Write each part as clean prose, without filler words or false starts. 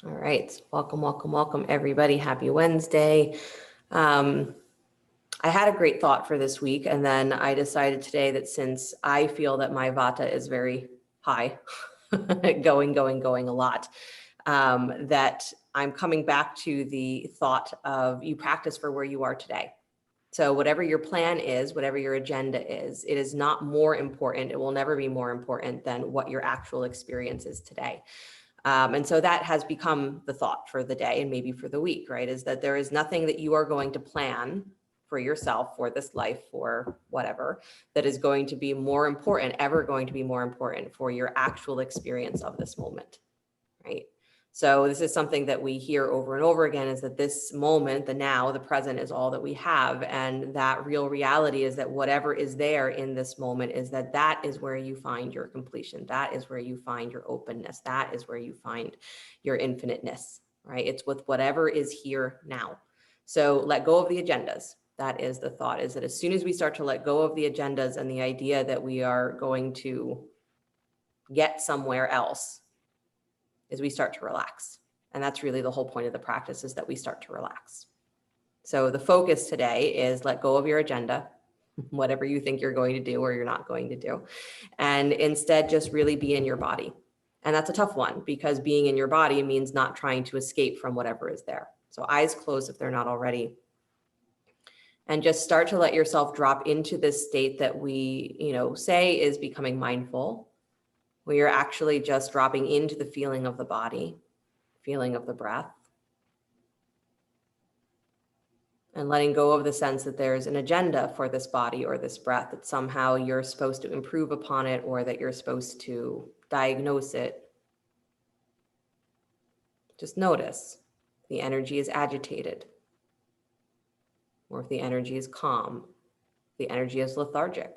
All right. Welcome, everybody. Happy Wednesday. I had a great thought for this week, and then I decided today that since I feel that my Vata is very high, going a lot, that I'm coming back to the thought of you practice for where you are today. So whatever your plan is, whatever your agenda is, it is not more important. It will never be more important than what your actual experience is today. And so that has become the thought for the day and maybe for the week, right? Is that there is nothing that you are going to plan for yourself, for this life, for whatever, that is going to be more important, ever going to be more important for your actual experience of this moment, right? So this is something that we hear over and over again, is that this moment, the now, the present is all that we have. And that real reality is that whatever is there in this moment is that is where you find your completion. That is where you find your openness. That is where you find your infiniteness, right? It's with whatever is here now. So let go of the agendas. That is the thought, is that as soon as we start to let go of the agendas and the idea that we are going to get somewhere else, is we start to relax. And that's really the whole point of the practice, is that we start to relax. So the focus today is let go of your agenda, whatever you think you're going to do or you're not going to do, and instead just really be in your body. And that's a tough one, because being in your body means not trying to escape from whatever is there. So eyes closed if they're not already. And just start to let yourself drop into this state that we, say is becoming mindful, where you're actually just dropping into the feeling of the body, feeling of the breath, and letting go of the sense that there's an agenda for this body or this breath, that somehow you're supposed to improve upon it or that you're supposed to diagnose it. Just notice if the energy is agitated, or if the energy is calm, if the energy is lethargic.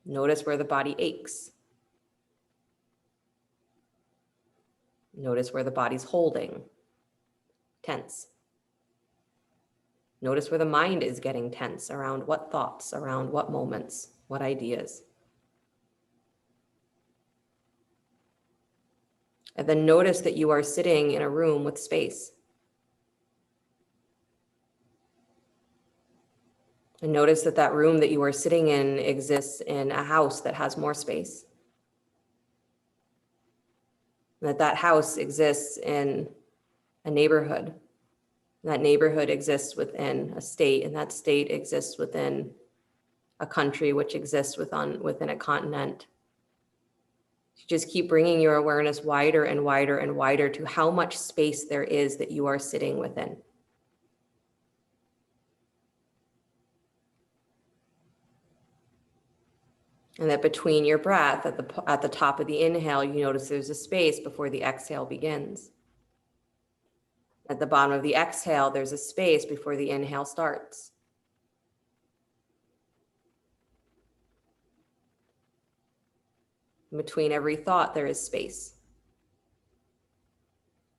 Notice where the body aches. Notice where the body's holding, tense. Notice where the mind is getting tense, around what thoughts, around what moments, what ideas. And then notice that you are sitting in a room with space. And notice that that room that you are sitting in exists in a house that has more space. And that house exists in a neighborhood. And that neighborhood exists within a state, and that state exists within a country, which exists within a continent. You just keep bringing your awareness wider and wider and wider to how much space there is that you are sitting within. And that between your breath, at the top of the inhale, you notice there's a space before the exhale begins. At the bottom of the exhale, there's a space before the inhale starts. In between every thought, there is space.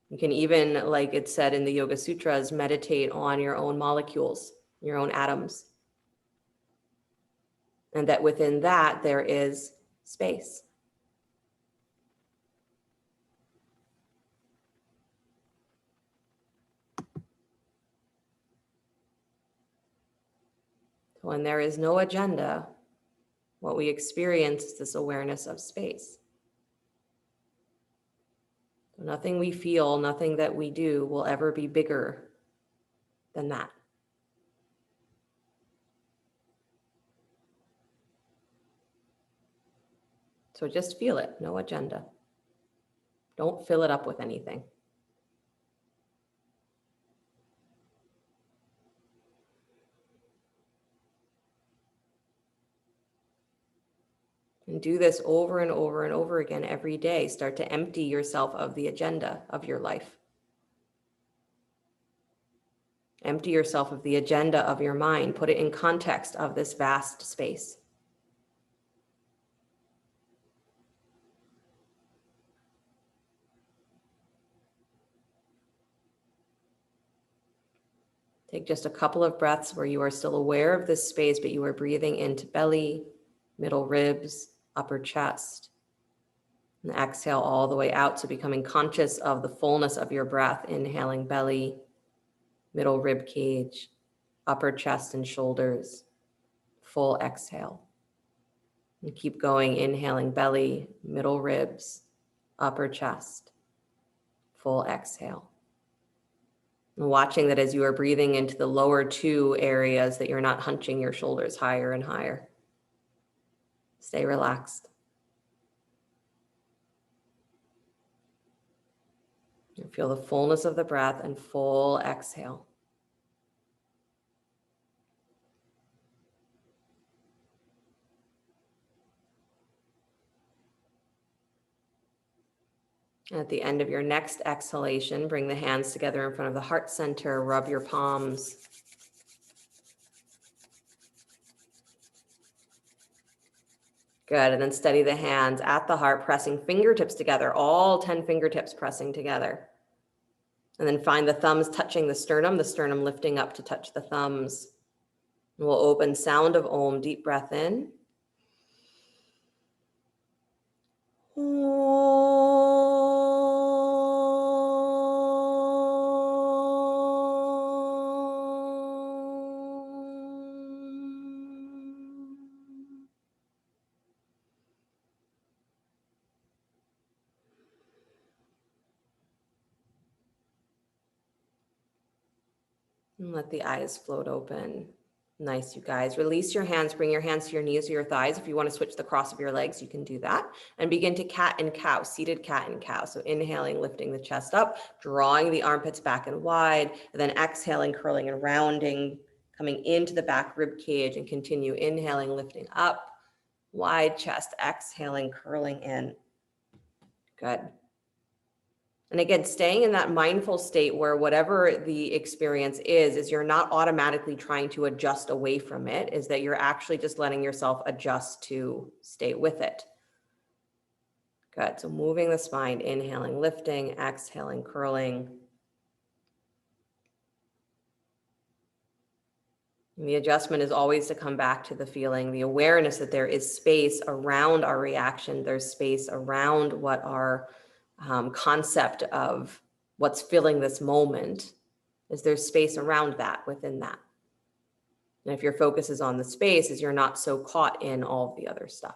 You can even, like it said in the Yoga Sutras, meditate on your own molecules, your own atoms. And that within that, there is space. When there is no agenda, what we experience is this awareness of space. Nothing we feel, nothing that we do will ever be bigger than that. So just feel it, no agenda. Don't fill it up with anything. And do this over and over and over again every day. Start to empty yourself of the agenda of your life. Empty yourself of the agenda of your mind. Put it in context of this vast space. Take just a couple of breaths where you are still aware of this space, but you are breathing into belly, middle ribs, upper chest. And exhale all the way out. So becoming conscious of the fullness of your breath, inhaling belly, middle rib cage, upper chest and shoulders, full exhale. And keep going, inhaling belly, middle ribs, upper chest, full exhale. And watching that as you are breathing into the lower two areas, that you're not hunching your shoulders higher and higher. Stay relaxed. And feel the fullness of the breath and full exhale. At the end of your next exhalation, bring the hands together in front of the heart center, rub your palms. Good, and then steady the hands at the heart, pressing fingertips together, all 10 fingertips pressing together. And then find the thumbs touching the sternum lifting up to touch the thumbs. And we'll open sound of Om, deep breath in. And let the eyes float open. Nice, you guys. Release your hands, bring your hands to your knees or your thighs. If you want to switch the cross of your legs, you can do that. And begin to cat and cow, seated cat and cow. So inhaling, lifting the chest up, drawing the armpits back and wide, and then exhaling, curling and rounding, coming into the back rib cage, and continue inhaling, lifting up, wide chest, exhaling, curling in. Good. And again, staying in that mindful state where whatever the experience is you're not automatically trying to adjust away from it, is that you're actually just letting yourself adjust to stay with it. Good. So moving the spine, inhaling, lifting, exhaling, curling. And the adjustment is always to come back to the feeling, the awareness that there is space around our reaction. There's space around what our concept of what's filling this moment is. There's space around that, within that. And if your focus is on the space, is you're not so caught in all of the other stuff.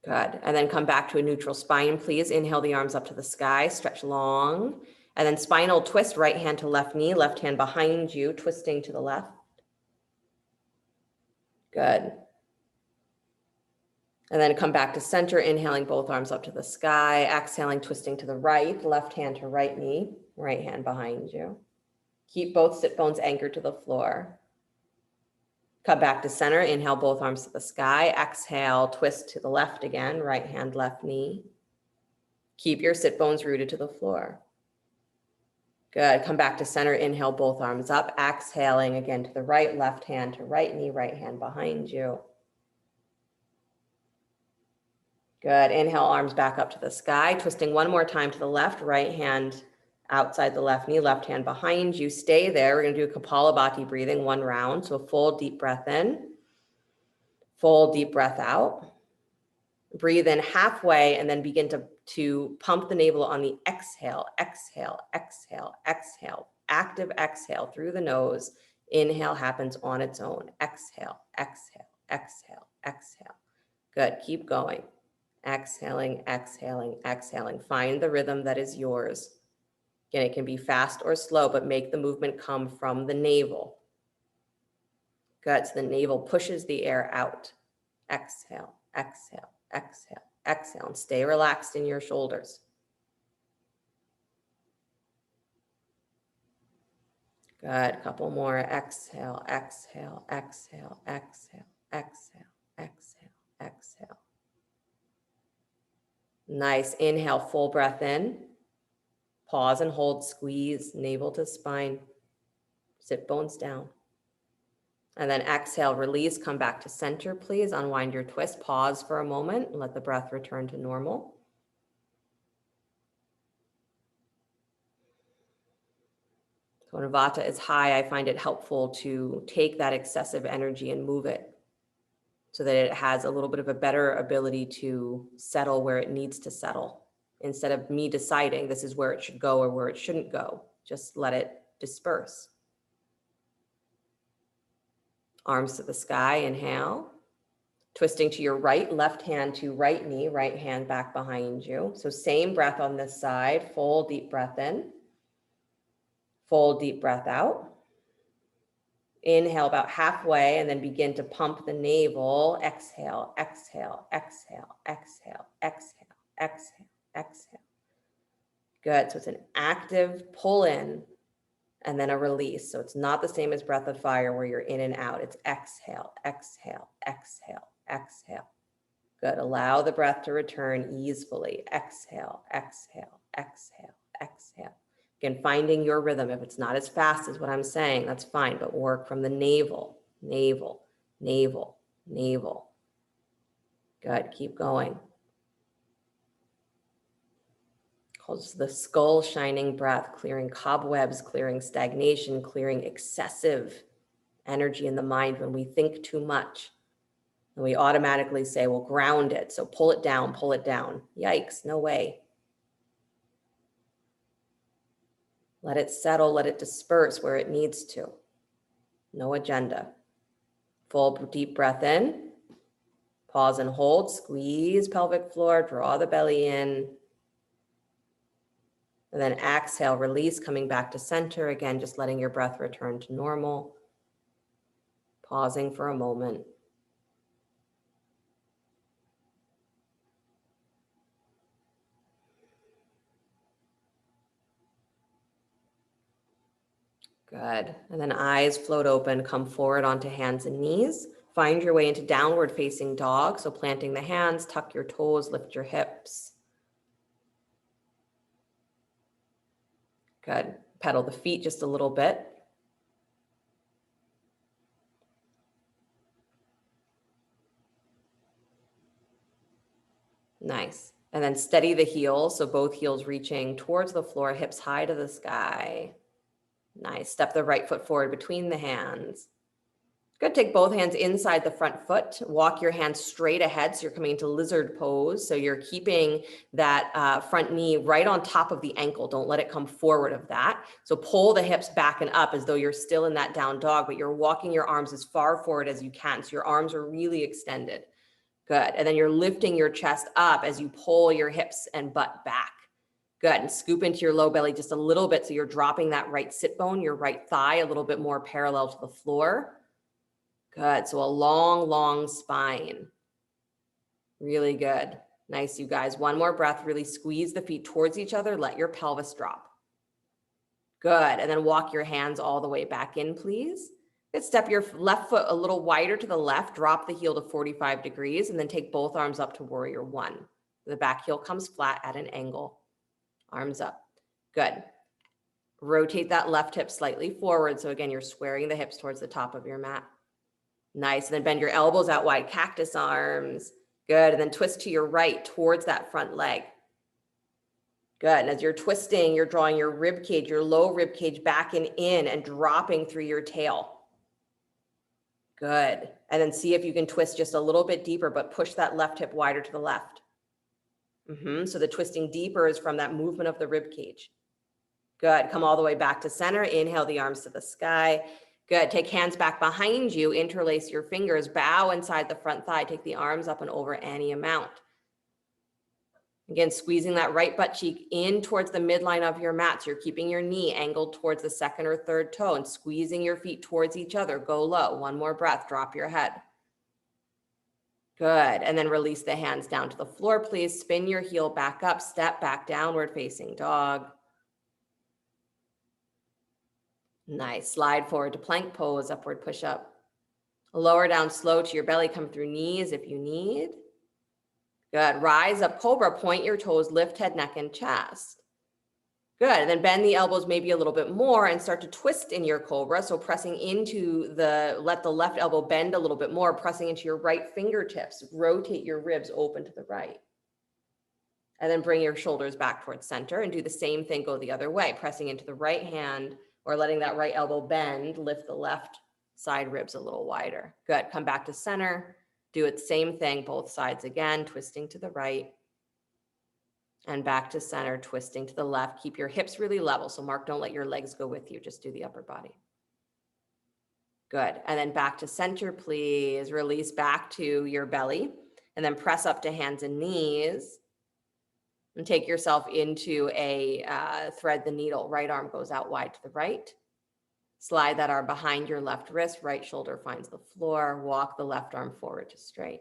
Good. And then come back to a neutral spine, please. Inhale the arms up to the sky, stretch long. And then spinal twist, right hand to left knee, left hand behind you, twisting to the left. Good. And then come back to center, inhaling both arms up to the sky, exhaling, twisting to the right, left hand to right knee, right hand behind you. Keep both sit bones anchored to the floor. Come back to center, inhale both arms to the sky, exhale, twist to the left again, right hand, left knee. Keep your sit bones rooted to the floor. Good, come back to center, inhale both arms up, exhaling again to the right, left hand to right knee, right hand behind you. Good, inhale, arms back up to the sky, twisting one more time to the left, right hand outside the left knee, left hand behind you. Stay there. We're going to do a Kapalabhati breathing, one round. So a full deep breath in, full deep breath out. Breathe in halfway and then begin to pump the navel on the exhale, exhale, exhale, exhale. Active exhale through the nose. Inhale happens on its own. Exhale, exhale, exhale, exhale. Good, keep going. Exhaling, exhaling, exhaling. Find the rhythm that is yours. Again, it can be fast or slow, but make the movement come from the navel. Good, so the navel pushes the air out. Exhale, exhale, exhale, exhale, and stay relaxed in your shoulders. Good, couple more. Exhale, exhale, exhale, exhale, exhale, exhale, exhale. Nice, inhale, full breath in. Pause and hold, squeeze, navel to spine, sit bones down. And then exhale, release, come back to center, please. Unwind your twist, pause for a moment, and let the breath return to normal. So when Vata is high, I find it helpful to take that excessive energy and move it. so that it has a little bit of a better ability to settle where it needs to settle. Instead of me deciding this is where it should go or where it shouldn't go, just let it disperse. Arms to the sky, inhale. Twisting to your right, left hand to right knee, right hand back behind you. So same breath on this side, full deep breath in, full deep breath out. Inhale about halfway and then begin to pump the navel. Exhale, exhale, exhale, exhale, exhale, exhale, exhale. Good. So it's an active pull in and then a release. So it's not the same as breath of fire where you're in and out. It's exhale, exhale, exhale, exhale. Good. Allow the breath to return easily. Exhale, exhale, exhale, exhale. Again, finding your rhythm. If it's not as fast as what I'm saying, that's fine, but work from the navel, navel, navel, navel. Good. Keep going. Close the skull shining breath, clearing cobwebs, clearing stagnation, clearing excessive energy in the mind when we think too much. And we automatically say, well, ground it. So pull it down, pull it down. Yikes, no way. Let it settle, let it disperse where it needs to. No agenda. Full deep breath in. Pause and hold. Squeeze pelvic floor, draw the belly in. And then exhale, release, coming back to center. Again, just letting your breath return to normal. Pausing for a moment. Good. And then eyes float open, come forward onto hands and knees. Find your way into downward facing dog. So planting the hands, tuck your toes, lift your hips. Good. Pedal the feet just a little bit. Nice. And then steady the heels. So both heels reaching towards the floor, hips high to the sky. Nice. Step the right foot forward between the hands. Good. Take both hands inside the front foot. Walk your hands straight ahead. So you're coming into lizard pose. So you're keeping that front knee right on top of the ankle. Don't let it come forward of that. So pull the hips back and up as though you're still in that down dog, but you're walking your arms as far forward as you can. So your arms are really extended. Good. And then you're lifting your chest up as you pull your hips and butt back. Good. And scoop into your low belly just a little bit. So you're dropping that right sit bone, your right thigh a little bit more parallel to the floor. Good. So a long, long spine. Really good. Nice, you guys. One more breath. Really squeeze the feet towards each other. Let your pelvis drop. Good. And then walk your hands all the way back in, please. Good. Step your left foot a little wider to the left. Drop the heel to 45 degrees and then take both arms up to warrior one. The back heel comes flat at an angle. Arms up. Good. Rotate that left hip slightly forward. So again, you're squaring the hips towards the top of your mat. Nice. And then bend your elbows out wide, cactus arms. Good. And then twist to your right towards that front leg. Good. And as you're twisting, you're drawing your rib cage, your low rib cage back and in and dropping through your tail. Good. And then see if you can twist just a little bit deeper, but push that left hip wider to the left. So the twisting deeper is from that movement of the rib cage. Good. Come all the way back to center. Inhale the arms to the sky. Good. Take hands back behind you. Interlace your fingers. Bow inside the front thigh. Take the arms up and over any amount. Again, squeezing that right butt cheek in towards the midline of your mat. So you're keeping your knee angled towards the second or third toe and squeezing your feet towards each other. Go low. One more breath. Drop your head. Good. And then release the hands down to the floor, please. Spin your heel back up. Step back, downward facing dog. Nice. Slide forward to plank pose, upward push up. Lower down slow to your belly. Come through knees if you need. Good. Rise up, cobra. Point your toes, lift head, neck, and chest. Good. And then bend the elbows maybe a little bit more and start to twist in your cobra. So pressing into let the left elbow bend a little bit more, pressing into your right fingertips. Rotate your ribs open to the right. And then bring your shoulders back towards center and do the same thing. Go the other way, pressing into the right hand or letting that right elbow bend. Lift the left side ribs a little wider. Good. Come back to center. Do it, same thing, both sides again, twisting to the right and back to center, twisting to the left. Keep your hips really level. So Mark, don't let your legs go with you. Just do the upper body. Good. And then back to center, please. Release back to your belly and then press up to hands and knees and take yourself into a thread the needle. Right arm goes out wide to the right. Slide that arm behind your left wrist. Right shoulder finds the floor. Walk the left arm forward to straight.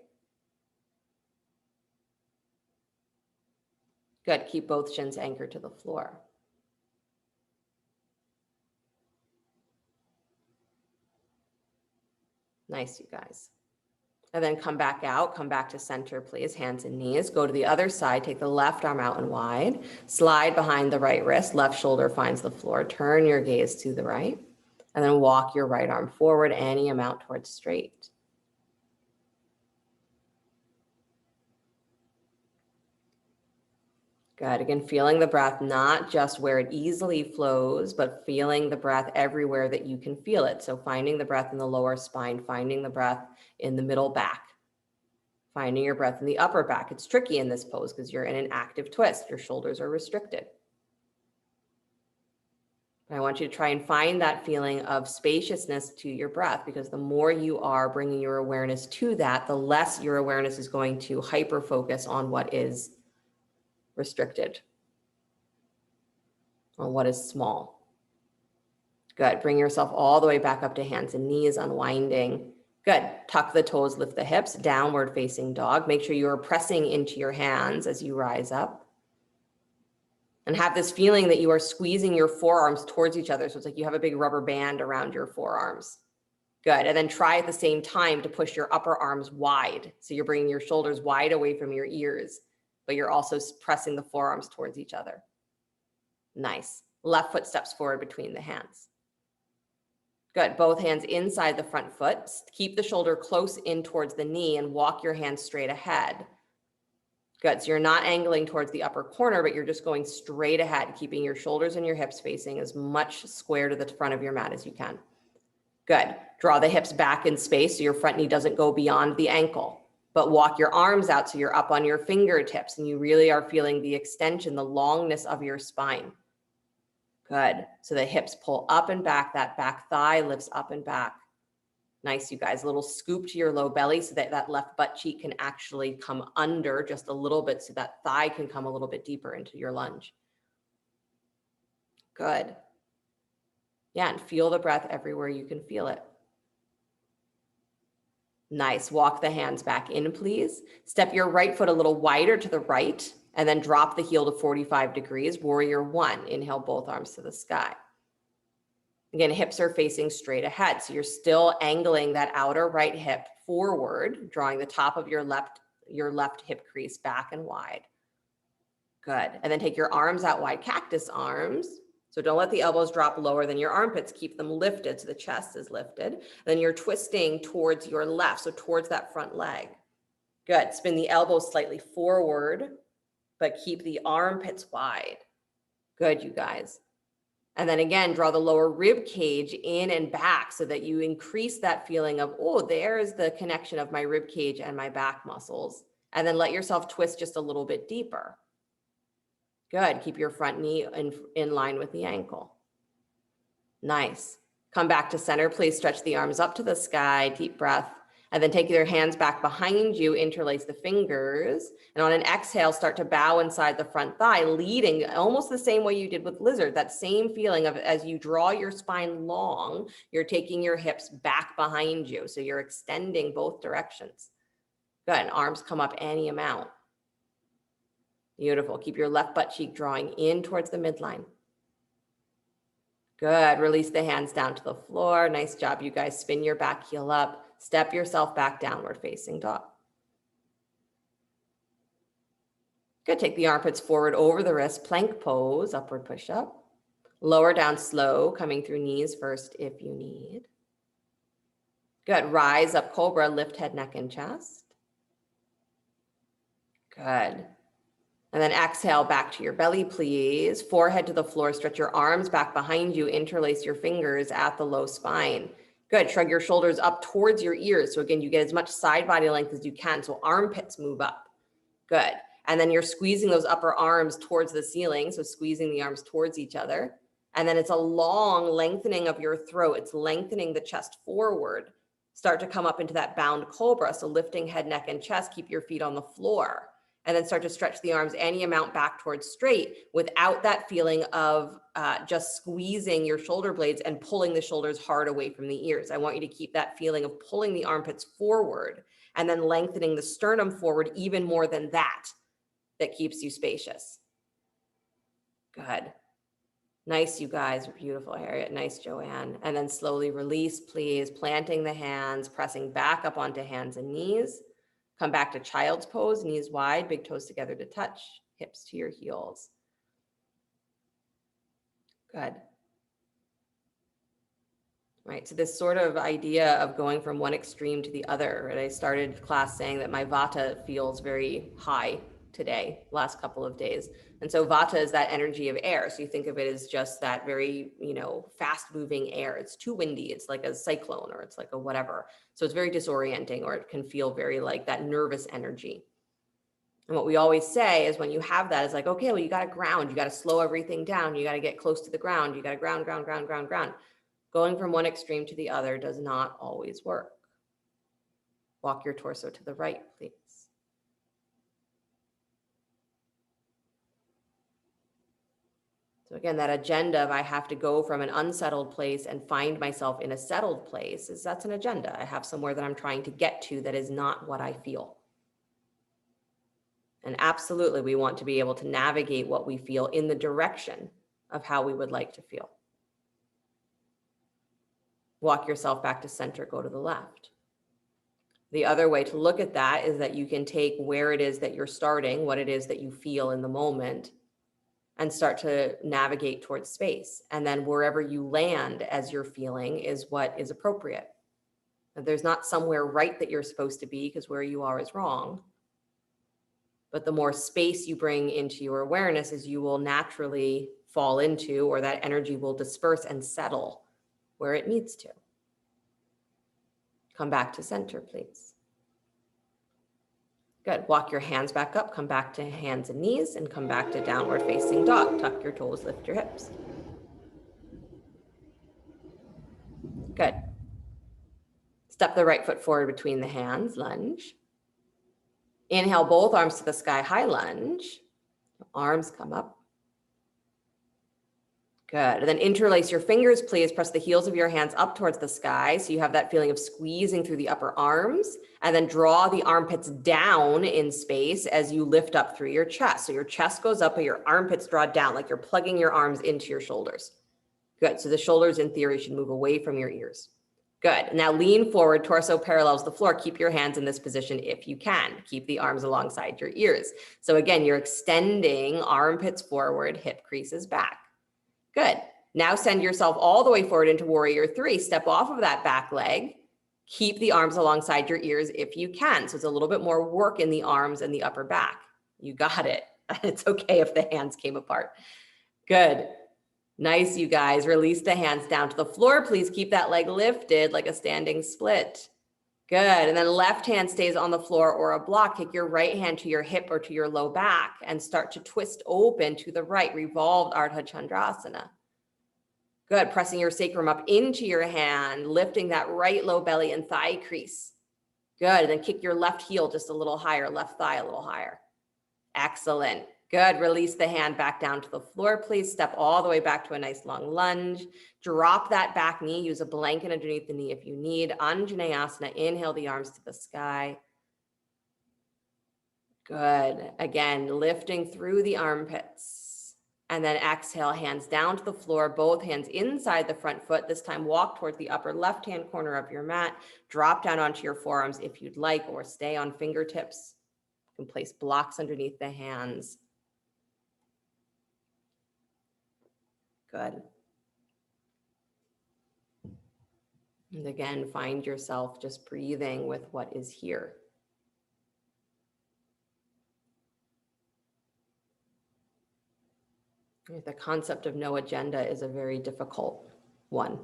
Good. Keep both shins anchored to the floor. Nice, you guys. And then come back out, come back to center, please. Hands and knees. Go to the other side. Take the left arm out and wide. Slide behind the right wrist. Left shoulder finds the floor. Turn your gaze to the right. And then walk your right arm forward any amount towards straight. Good. Again, feeling the breath, not just where it easily flows, but feeling the breath everywhere that you can feel it. So finding the breath in the lower spine, finding the breath in the middle back, finding your breath in the upper back. It's tricky in this pose because you're in an active twist. Your shoulders are restricted. I want you to try and find that feeling of spaciousness to your breath, because the more you are bringing your awareness to that, the less your awareness is going to hyper focus on what is restricted, on what is small. Good. Bring yourself all the way back up to hands and knees, unwinding. Good. Tuck the toes, lift the hips, downward facing dog. Make sure you are pressing into your hands as you rise up. And have this feeling that you are squeezing your forearms towards each other. So it's like you have a big rubber band around your forearms. Good. And then try at the same time to push your upper arms wide. So you're bringing your shoulders wide away from your ears, but you're also pressing the forearms towards each other. Nice. Left foot steps forward between the hands. Good. Both hands inside the front foot. Keep the shoulder close in towards the knee and walk your hands straight ahead. Good. So you're not angling towards the upper corner, but you're just going straight ahead, keeping your shoulders and your hips facing as much square to the front of your mat as you can. Good. Draw the hips back in space so your front knee doesn't go beyond the ankle, but walk your arms out so you're up on your fingertips and you really are feeling the extension, the longness of your spine. Good. So the hips pull up and back, that back thigh lifts up and back. Nice, you guys. A little scoop to your low belly so that that left butt cheek can actually come under just a little bit so that thigh can come a little bit deeper into your lunge. Good. Yeah, and feel the breath everywhere you can feel it. Nice. Walk the hands back in, please. Step your right foot a little wider to the right and then drop the heel to 45 degrees. Warrior one. Inhale both arms to the sky. Again, hips are facing straight ahead. So you're still angling that outer right hip forward, drawing the top of your left hip crease back and wide. Good. And then take your arms out wide, cactus arms. So don't let the elbows drop lower than your armpits. Keep them lifted so the chest is lifted. Then you're twisting towards your left, so towards that front leg. Good. Spin the elbows slightly forward, but keep the armpits wide. Good, you guys. And then again, draw the lower rib cage in and back so that you increase that feeling of, oh, there's the connection of my rib cage and my back muscles. And then let yourself twist just a little bit deeper. Good. Keep your front knee in line with the ankle. Nice. Come back to center. Please stretch the arms up to the sky. Deep breath. And then take your hands back behind you, interlace the fingers. And on an exhale, start to bow inside the front thigh, leading almost the same way you did with lizard. That same feeling of as you draw your spine long, you're taking your hips back behind you. So you're extending both directions. Good. And arms come up any amount. Beautiful. Keep your left butt cheek drawing in towards the midline. Good. Release the hands down to the floor. Nice job, you guys. Spin your back heel up. Step yourself back, downward facing dog. Good. Take the armpits forward over the wrist. Plank pose, upward push up. Lower down slow, coming through knees first if you need. Good. Rise up cobra, lift head, neck, and chest. Good. And then exhale back to your belly, please. Forehead to the floor. Stretch your arms back behind you. Interlace your fingers at the low spine. Good. Shrug your shoulders up towards your ears. So again, you get as much side body length as you can. So armpits move up. Good. And then you're squeezing those upper arms towards the ceiling. So squeezing the arms towards each other. And then it's a long lengthening of your throat. It's lengthening the chest forward. Start to come up into that bound cobra. So lifting head, neck, and chest, keep your feet on the floor. And then start to stretch the arms any amount back towards straight without that feeling of just squeezing your shoulder blades and pulling the shoulders hard away from the ears. I want you to keep that feeling of pulling the armpits forward and then lengthening the sternum forward even more than that. That keeps you spacious. Good. Nice, you guys. Beautiful, Harriet. Nice, Joanne. And then slowly release, please. Planting the hands, pressing back up onto hands and knees. Come back to child's pose, knees wide, big toes together to touch, hips to your heels. Good. Right, so this sort of idea of going from one extreme to the other, right? I started class saying that my Vata feels very high today, last couple of days. And so Vata is that energy of air. So you think of it as just that very, fast moving air. It's too windy. It's like a cyclone or it's like a whatever. So it's very disorienting, or it can feel very like that nervous energy. And what we always say is when you have that, it's like, okay, well, you got to ground, you got to slow everything down. You got to get close to the ground. You got to ground. Going from one extreme to the other does not always work. Walk your torso to the right, please. So again, that agenda of I have to go from an unsettled place and find myself in a settled place, that's an agenda. I have somewhere that I'm trying to get to that is not what I feel. And absolutely, we want to be able to navigate what we feel in the direction of how we would like to feel. Walk yourself back to center, go to the left. The other way to look at that is that you can take where it is that you're starting, what it is that you feel in the moment, and start to navigate towards space. And then wherever you land as you're feeling is what is appropriate. There's not somewhere right that you're supposed to be, because where you are is wrong. But the more space you bring into your awareness, is you will naturally fall into, or that energy will disperse and settle where it needs to. Come back to center, please. Good. Walk your hands back up, come back to hands and knees, and come back to downward facing dog. Tuck your toes, lift your hips. Good. Step the right foot forward between the hands, lunge. Inhale, both arms to the sky, high lunge. Arms come up. Good. And then interlace your fingers, please. Press the heels of your hands up towards the sky. So you have that feeling of squeezing through the upper arms, and then draw the armpits down in space as you lift up through your chest. So your chest goes up, but your armpits draw down, like you're plugging your arms into your shoulders. Good. So the shoulders in theory should move away from your ears. Good. Now lean forward, torso parallels the floor. Keep your hands in this position if you can. Keep the arms alongside your ears. So again, you're extending armpits forward, hip creases back. Good. Now send yourself all the way forward into warrior three. Step off of that back leg. Keep the arms alongside your ears if you can. So it's a little bit more work in the arms and the upper back. You got it. It's okay if the hands came apart. Good. Nice, you guys. Release the hands down to the floor. Please keep that leg lifted like a standing split. Good. And then left hand stays on the floor or a block. Take your right hand to your hip or to your low back and start to twist open to the right. Revolved Ardha Chandrasana. Good. Pressing your sacrum up into your hand, lifting that right low belly and thigh crease. Good. And then kick your left heel just a little higher, left thigh a little higher. Excellent. Good. Release the hand back down to the floor, please. Step all the way back to a nice long lunge. Drop that back knee. Use a blanket underneath the knee if you need. Anjaneyasana. Inhale the arms to the sky. Good. Again, lifting through the armpits. And then exhale, hands down to the floor, both hands inside the front foot. This time walk towards the upper left-hand corner of your mat. Drop down onto your forearms if you'd like, or stay on fingertips. You can place blocks underneath the hands. Good. And again, find yourself just breathing with what is here. The concept of no agenda is a very difficult one.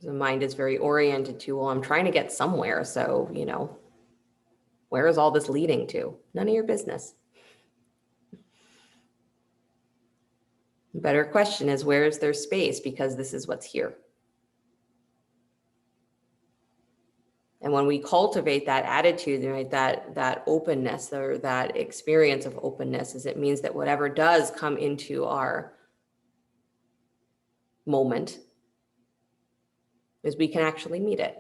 The mind is very oriented to, well, I'm trying to get somewhere. So, where is all this leading to? None of your business. The better question is, where is there space? Because this is what's here. And when we cultivate that attitude, right, that openness or that experience of openness, is it means that whatever does come into our moment is we can actually meet it.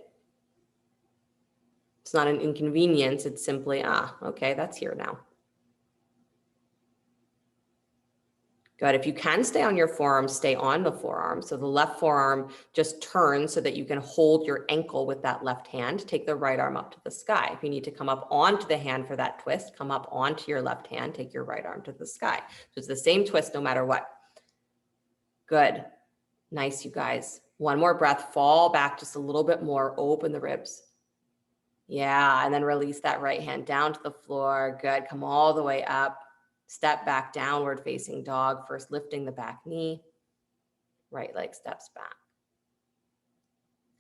It's not an inconvenience. It's simply, okay, that's here now. Good. If you can stay on your forearm, stay on the forearm. So the left forearm just turns so that you can hold your ankle with that left hand. Take the right arm up to the sky. If you need to come up onto the hand for that twist, come up onto your left hand, take your right arm to the sky. So it's the same twist no matter what. Good. Nice, you guys. One more breath. Fall back just a little bit more. Open the ribs. Yeah, and then release that right hand down to the floor. Good. Come all the way up. Step back, downward facing dog. First lifting the back knee. Right leg steps back.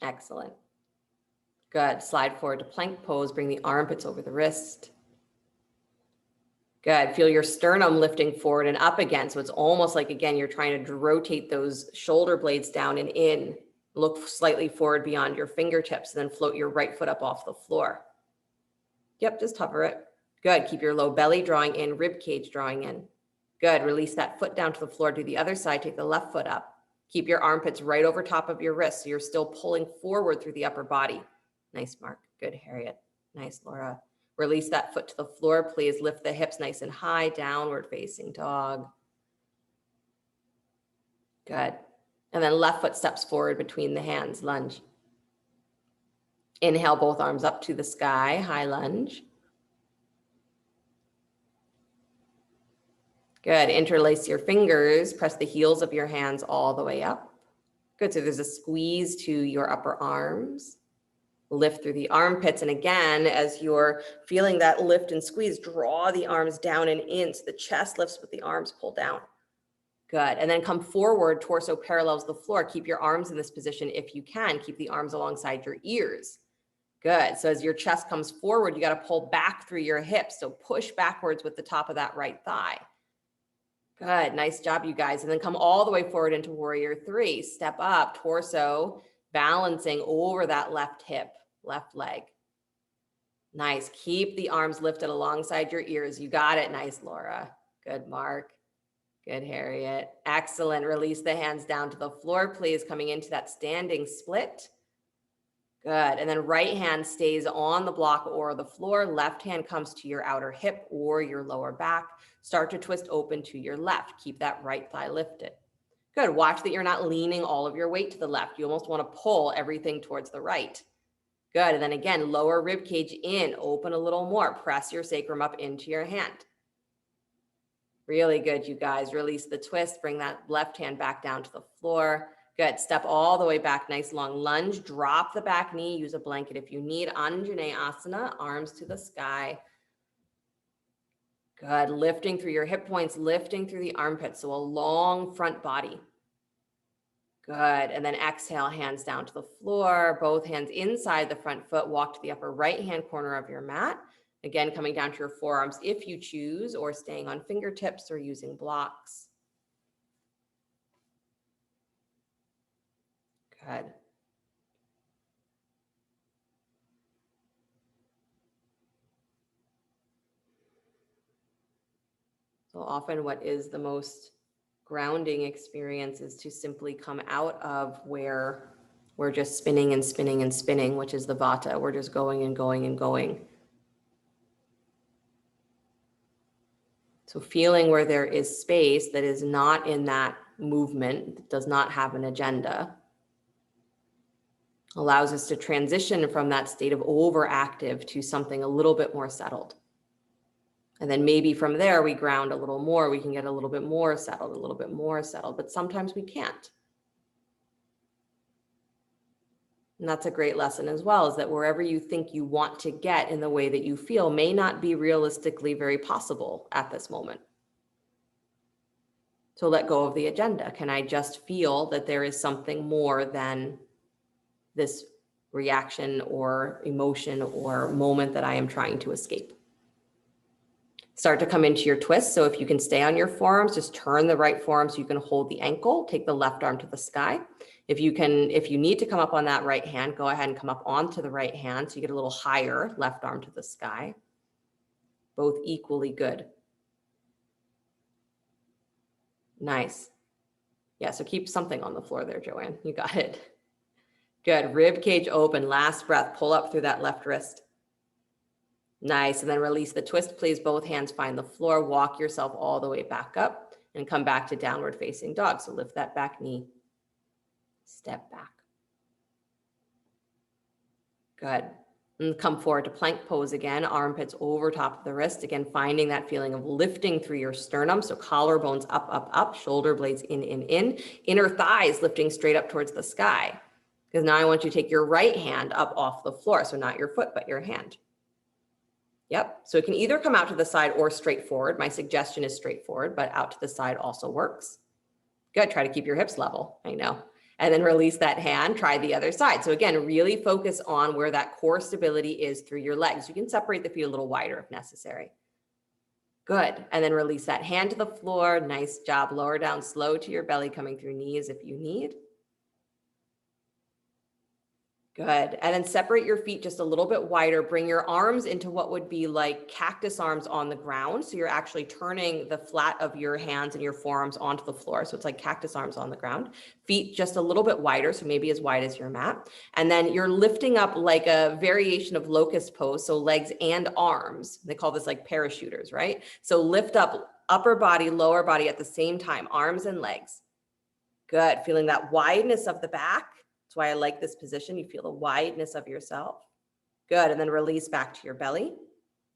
Excellent. Good. Slide forward to plank pose. Bring the armpits over the wrist. Good. Feel your sternum lifting forward and up again. So it's almost like, again, you're trying to rotate those shoulder blades down and in. Look slightly forward beyond your fingertips, and then float your right foot up off the floor. Yep, just hover it. Good. Keep your low belly drawing in, rib cage drawing in. Good. Release that foot down to the floor. Do the other side. Take the left foot up. Keep your armpits right over top of your wrist, so you're still pulling forward through the upper body. Nice, Mark. Good, Harriet. Nice, Laura. Release that foot to the floor. Please lift the hips nice and high. Downward facing dog. Good. And then left foot steps forward between the hands. Lunge. Inhale, both arms up to the sky. High lunge. Good. Interlace your fingers. Press the heels of your hands all the way up. Good. So there's a squeeze to your upper arms. Lift through the armpits. And again, as you're feeling that lift and squeeze, draw the arms down and in. So the chest lifts, but the arms pull down. Good. And then come forward, torso parallels the floor. Keep your arms in this position if you can. Keep the arms alongside your ears. Good. So as your chest comes forward, you got to pull back through your hips. So push backwards with the top of that right thigh. Good. Nice job, you guys. And then come all the way forward into warrior three. Step up, torso balancing over that left hip, left leg. Nice. Keep the arms lifted alongside your ears. You got it. Nice, Laura. Good, Mark. Good, Harriet. Excellent. Release the hands down to the floor, please. Coming into that standing split. Good. And then right hand stays on the block or the floor. Left hand comes to your outer hip or your lower back. Start to twist open to your left. Keep that right thigh lifted. Good. Watch that you're not leaning all of your weight to the left. You almost want to pull everything towards the right. Good. And then again, lower rib cage in. Open a little more. Press your sacrum up into your hand. Really good, you guys. Release the twist. Bring that left hand back down to the floor. Good. Step all the way back. Nice long lunge. Drop the back knee. Use a blanket if you need. Anjaneyasana. Arms to the sky. Good. Lifting through your hip points. Lifting through the armpits. So a long front body. Good. And then exhale, hands down to the floor. Both hands inside the front foot. Walk to the upper right-hand corner of your mat. Again, coming down to your forearms if you choose, or staying on fingertips or using blocks. Good. So often what is the most grounding experience is to simply come out of where we're just spinning and spinning and spinning, which is the Vata. We're just going and going and going. So feeling where there is space that is not in that movement, that does not have an agenda, allows us to transition from that state of overactive to something a little bit more settled. And then maybe from there, we ground a little more, we can get a little bit more settled, a little bit more settled, but sometimes we can't. And that's a great lesson as well, is that wherever you think you want to get in the way that you feel may not be realistically very possible at this moment. So let go of the agenda. Can I just feel that there is something more than this reaction or emotion or moment that I am trying to escape. Start to come into your twist. So if you can stay on your forearms, just turn the right forearm so you can hold the ankle, take the left arm to the sky. If you need to come up on that right hand, go ahead and come up onto the right hand so you get a little higher, left arm to the sky. Both equally good. Nice. Yeah, so keep something on the floor there, Joanne. You got it. Good. Rib cage open. Last breath. Pull up through that left wrist. Nice. And then release the twist, please. Both hands find the floor. Walk yourself all the way back up and come back to downward facing dog. So lift that back knee. Step back. Good. And come forward to plank pose again. Armpits over top of the wrist. Again, finding that feeling of lifting through your sternum. So collarbones up, up, up. Shoulder blades in, in. Inner thighs lifting straight up towards the sky. Because now I want you to take your right hand up off the floor. So not your foot, but your hand. Yep. So it can either come out to the side or straight forward. My suggestion is straightforward, but out to the side also works. Good. Try to keep your hips level. I know. And then release that hand. Try the other side. So again, really focus on where that core stability is through your legs. You can separate the feet a little wider if necessary. Good. And then release that hand to the floor. Nice job. Lower down slow to your belly, coming through knees if you need. Good. And then separate your feet just a little bit wider. Bring your arms into what would be like cactus arms on the ground. So you're actually turning the flat of your hands and your forearms onto the floor. So it's like cactus arms on the ground. Feet just a little bit wider. So maybe as wide as your mat. And then you're lifting up like a variation of locust pose. So legs and arms. They call this like parachuters, right? So lift up upper body, lower body at the same time, arms and legs. Good. Feeling that wideness of the back. That's why I like this position. You feel the wideness of yourself. Good. And then release back to your belly.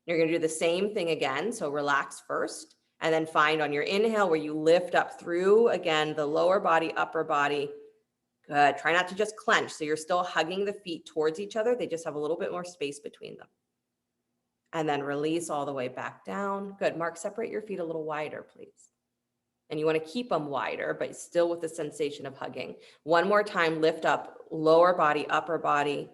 You're going to do the same thing again. So relax first and then find on your inhale where you lift up through again, the lower body, upper body. Good. Try not to just clench. So you're still hugging the feet towards each other. They just have a little bit more space between them. And then release all the way back down. Good. Mark, separate your feet a little wider, please. And you want to keep them wider, but still with the sensation of hugging. One more time, lift up, lower body, upper body.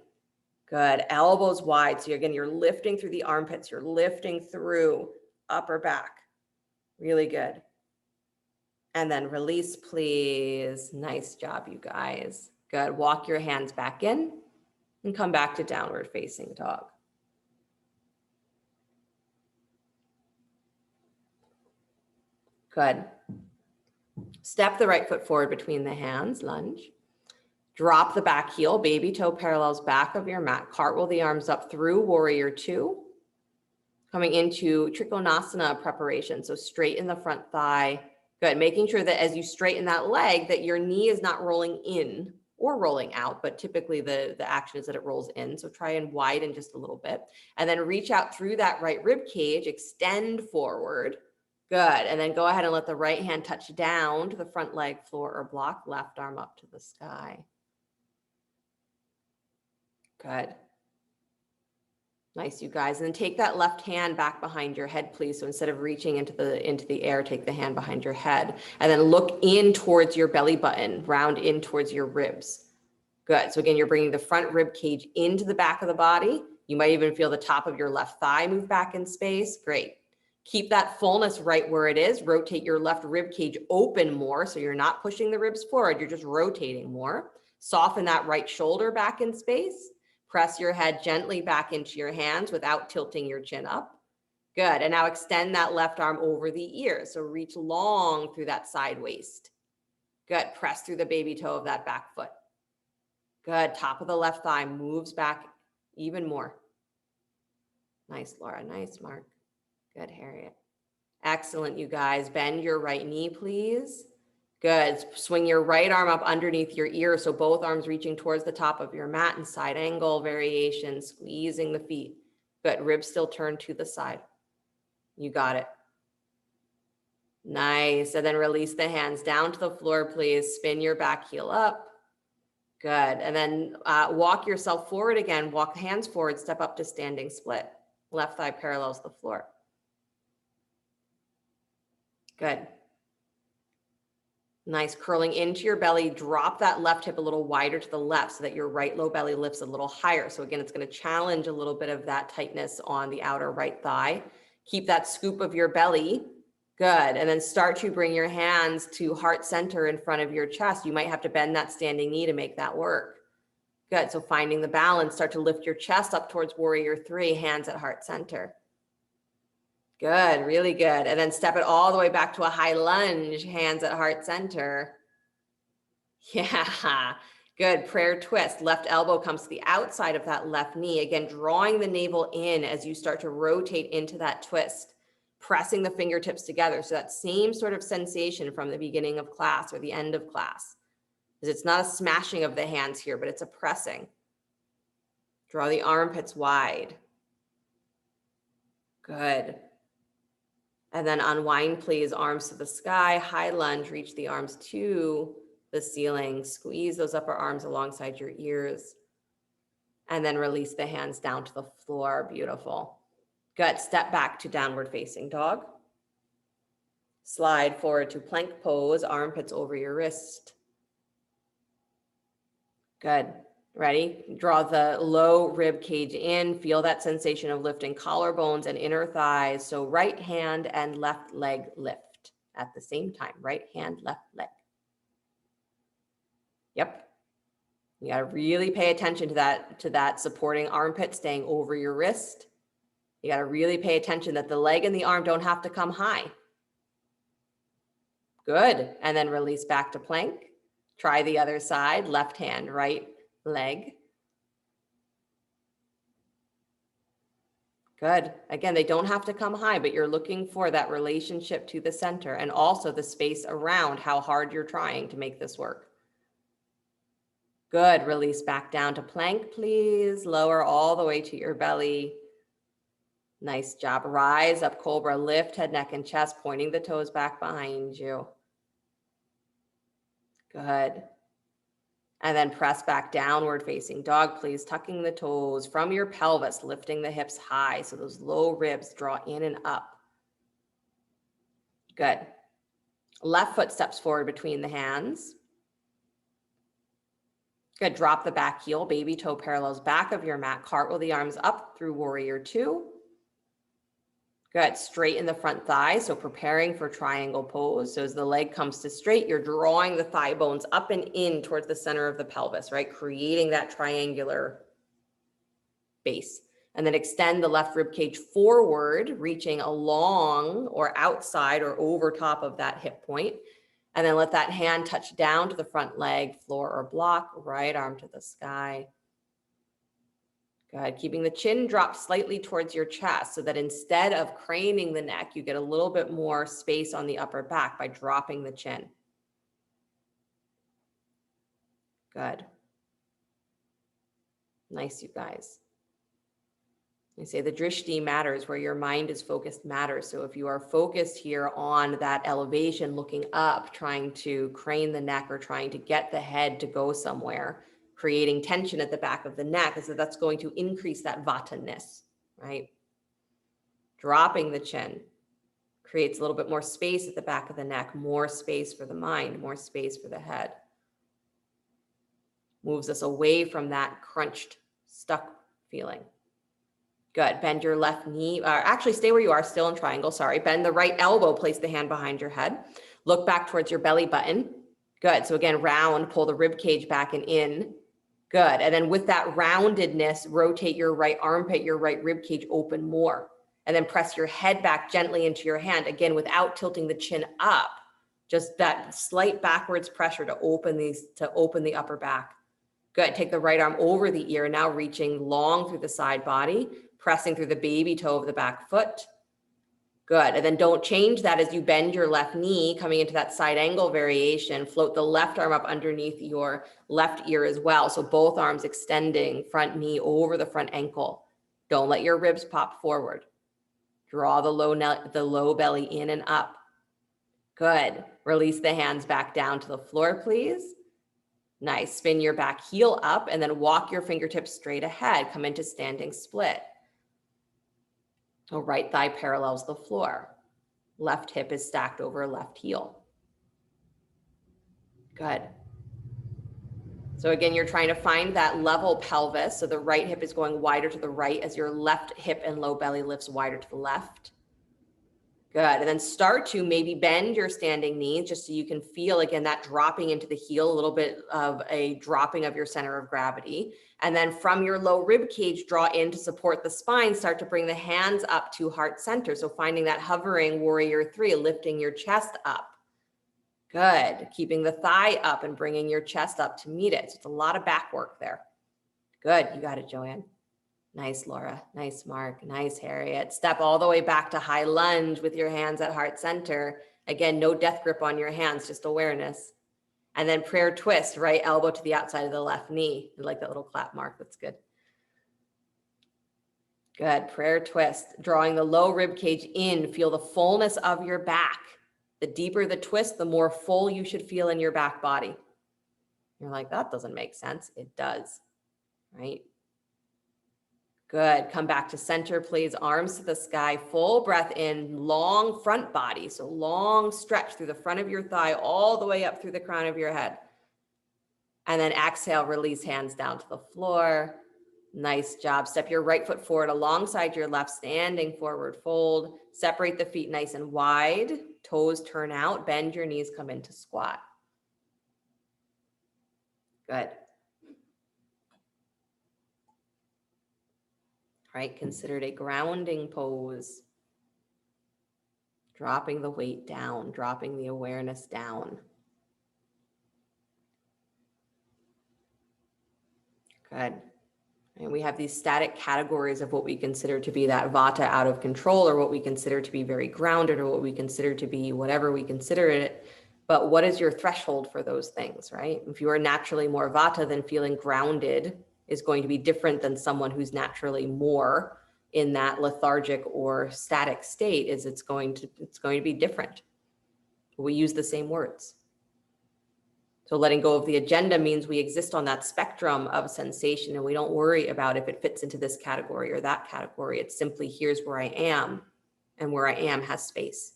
Good. Elbows wide. So you're lifting through the armpits. You're lifting through upper back. Really good. And then release, please. Nice job, you guys. Good. Walk your hands back in and come back to downward facing dog. Good. Step the right foot forward between the hands, lunge. Drop the back heel, baby toe parallels back of your mat. Cartwheel the arms up through warrior two. Coming into Trikonasana preparation. So straighten the front thigh. Good. Making sure that as you straighten that leg, that your knee is not rolling in or rolling out, but typically the action is that it rolls in. So try and widen just a little bit. And then reach out through that right rib cage, extend forward. Good. And then go ahead and let the right hand touch down to the front leg, floor or block, left arm up to the sky. Good. Nice, you guys. And then take that left hand back behind your head, please. So instead of reaching into the air, take the hand behind your head and then look in towards your belly button, round in towards your ribs. Good. So again, you're bringing the front rib cage into the back of the body. You might even feel the top of your left thigh move back in space. Great. Keep that fullness right where it is. Rotate your left rib cage open more. So you're not pushing the ribs forward. You're just rotating more. Soften that right shoulder back in space. Press your head gently back into your hands without tilting your chin up. Good. And now extend that left arm over the ear. So reach long through that side waist. Good. Press through the baby toe of that back foot. Good. Top of the left thigh moves back even more. Nice, Laura. Nice, Mark. Good, Harriet. Excellent, you guys. Bend your right knee, please. Good. Swing your right arm up underneath your ear. So both arms reaching towards the top of your mat and side angle variation, squeezing the feet. Good. Ribs still turned to the side. You got it. Nice. And then release the hands down to the floor, please. Spin your back heel up. Good. And then walk yourself forward again. Walk hands forward, step up to standing split. Left thigh parallels the floor. Good. Nice, curling into your belly. Drop that left hip a little wider to the left so that your right low belly lifts a little higher. So again, it's going to challenge a little bit of that tightness on the outer right thigh. Keep that scoop of your belly. Good. And then start to bring your hands to heart center in front of your chest. You might have to bend that standing knee to make that work. Good. So finding the balance, start to lift your chest up towards warrior three, hands at heart center. Good, really good. And then step it all the way back to a high lunge, hands at heart center. Yeah, good. Prayer twist. Left elbow comes to the outside of that left knee. Again, drawing the navel in as you start to rotate into that twist, pressing the fingertips together. So that same sort of sensation from the beginning of class or the end of class. Because it's not a smashing of the hands here, but it's a pressing. Draw the armpits wide. Good. And then unwind, please. Arms to the sky, high lunge, reach the arms to the ceiling. Squeeze those upper arms alongside your ears. And then release the hands down to the floor. Beautiful. Good. Step back to downward facing dog. Slide forward to plank pose, armpits over your wrist. Good. Ready? Draw the low rib cage in. Feel that sensation of lifting collarbones and inner thighs. So right hand and left leg lift at the same time. Right hand, left leg. Yep. You got to really pay attention to that supporting armpit staying over your wrist. You got to really pay attention that the leg and the arm don't have to come high. Good. And then release back to plank. Try the other side, left hand, right leg. Good. Again, they don't have to come high, but you're looking for that relationship to the center and also the space around how hard you're trying to make this work. Good. Release back down to plank, please. Lower all the way to your belly. Nice job. Rise up, cobra. Lift head, neck, and chest, pointing the toes back behind you. Good. And then press back downward facing dog, please. Tucking the toes from your pelvis, lifting the hips high. So those low ribs draw in and up. Good. Left foot steps forward between the hands. Good. Drop the back heel. Baby toe parallels back of your mat. Cartwheel the arms up through warrior two. Good. Straighten the front thigh. So preparing for triangle pose. So as the leg comes to straight, you're drawing the thigh bones up and in towards the center of the pelvis, right? Creating that triangular base. And then extend the left rib cage forward, reaching along or outside or over top of that hip point. And then let that hand touch down to the front leg, floor or block, right arm to the sky. Good. Keeping the chin dropped slightly towards your chest so that instead of craning the neck, you get a little bit more space on the upper back by dropping the chin. Good. Nice, you guys. I say the drishti matters, where your mind is focused matters. So if you are focused here on that elevation, looking up, trying to crane the neck or trying to get the head to go somewhere, creating tension at the back of the neck, is that's going to increase that vata-ness, right? Dropping the chin creates a little bit more space at the back of the neck, more space for the mind, more space for the head. Moves us away from that crunched, stuck feeling. Good. Bend your left knee. Actually, stay where you are, still in triangle. Sorry. Bend the right elbow. Place the hand behind your head. Look back towards your belly button. Good. So again, round. Pull the rib cage back and in. Good. And then with that roundedness, rotate your right armpit, your right rib cage open more. And then press your head back gently into your hand. Again, without tilting the chin up. Just that slight backwards pressure to open the upper back. Good. Take the right arm over the ear, now reaching long through the side body, pressing through the baby toe of the back foot. Good. And then don't change that as you bend your left knee, coming into that side angle variation. Float the left arm up underneath your left ear as well. So both arms extending, front knee over the front ankle. Don't let your ribs pop forward. Draw the low belly in and up. Good. Release the hands back down to the floor, please. Nice. Spin your back heel up and then walk your fingertips straight ahead. Come into standing split. So right thigh parallels the floor. Left hip is stacked over left heel. Good. So again, you're trying to find that level pelvis. So the right hip is going wider to the right as your left hip and low belly lifts wider to the left. Good. And then start to maybe bend your standing knee just so you can feel, again, that dropping into the heel, a little bit of a dropping of your center of gravity. And then from your low rib cage, draw in to support the spine. Start to bring the hands up to heart center. So finding that hovering warrior three, lifting your chest up. Good. Keeping the thigh up and bringing your chest up to meet it. So it's a lot of back work there. Good. You got it, Joanne. Nice, Laura. Nice, Mark. Nice, Harriet. Step all the way back to high lunge with your hands at heart center. Again, no death grip on your hands, just awareness. And then prayer twist, right elbow to the outside of the left knee. I like that little clap, Mark. That's good. Good. Prayer twist. Drawing the low rib cage in. Feel the fullness of your back. The deeper the twist, the more full you should feel in your back body. You're like, that doesn't make sense. It does, right? Good. Come back to center, please. Arms to the sky. Full breath in. Long front body. So long stretch through the front of your thigh all the way up through the crown of your head. And then exhale, release hands down to the floor. Nice job. Step your right foot forward alongside your left, standing forward fold. Separate the feet nice and wide. Toes turn out. Bend your knees, come into squat. Good. Right, considered a grounding pose. Dropping the weight down, dropping the awareness down. Good. And we have these static categories of what we consider to be that Vata out of control, or what we consider to be very grounded, or what we consider to be whatever we consider it. But what is your threshold for those things, right? If you are naturally more Vata, then feeling grounded is going to be different than someone who's naturally more in that lethargic or static state. It's going to be different. We use the same words. So letting go of the agenda means we exist on that spectrum of sensation, and we don't worry about if it fits into this category or that category. It's simply, here's where I am, and where I am has space.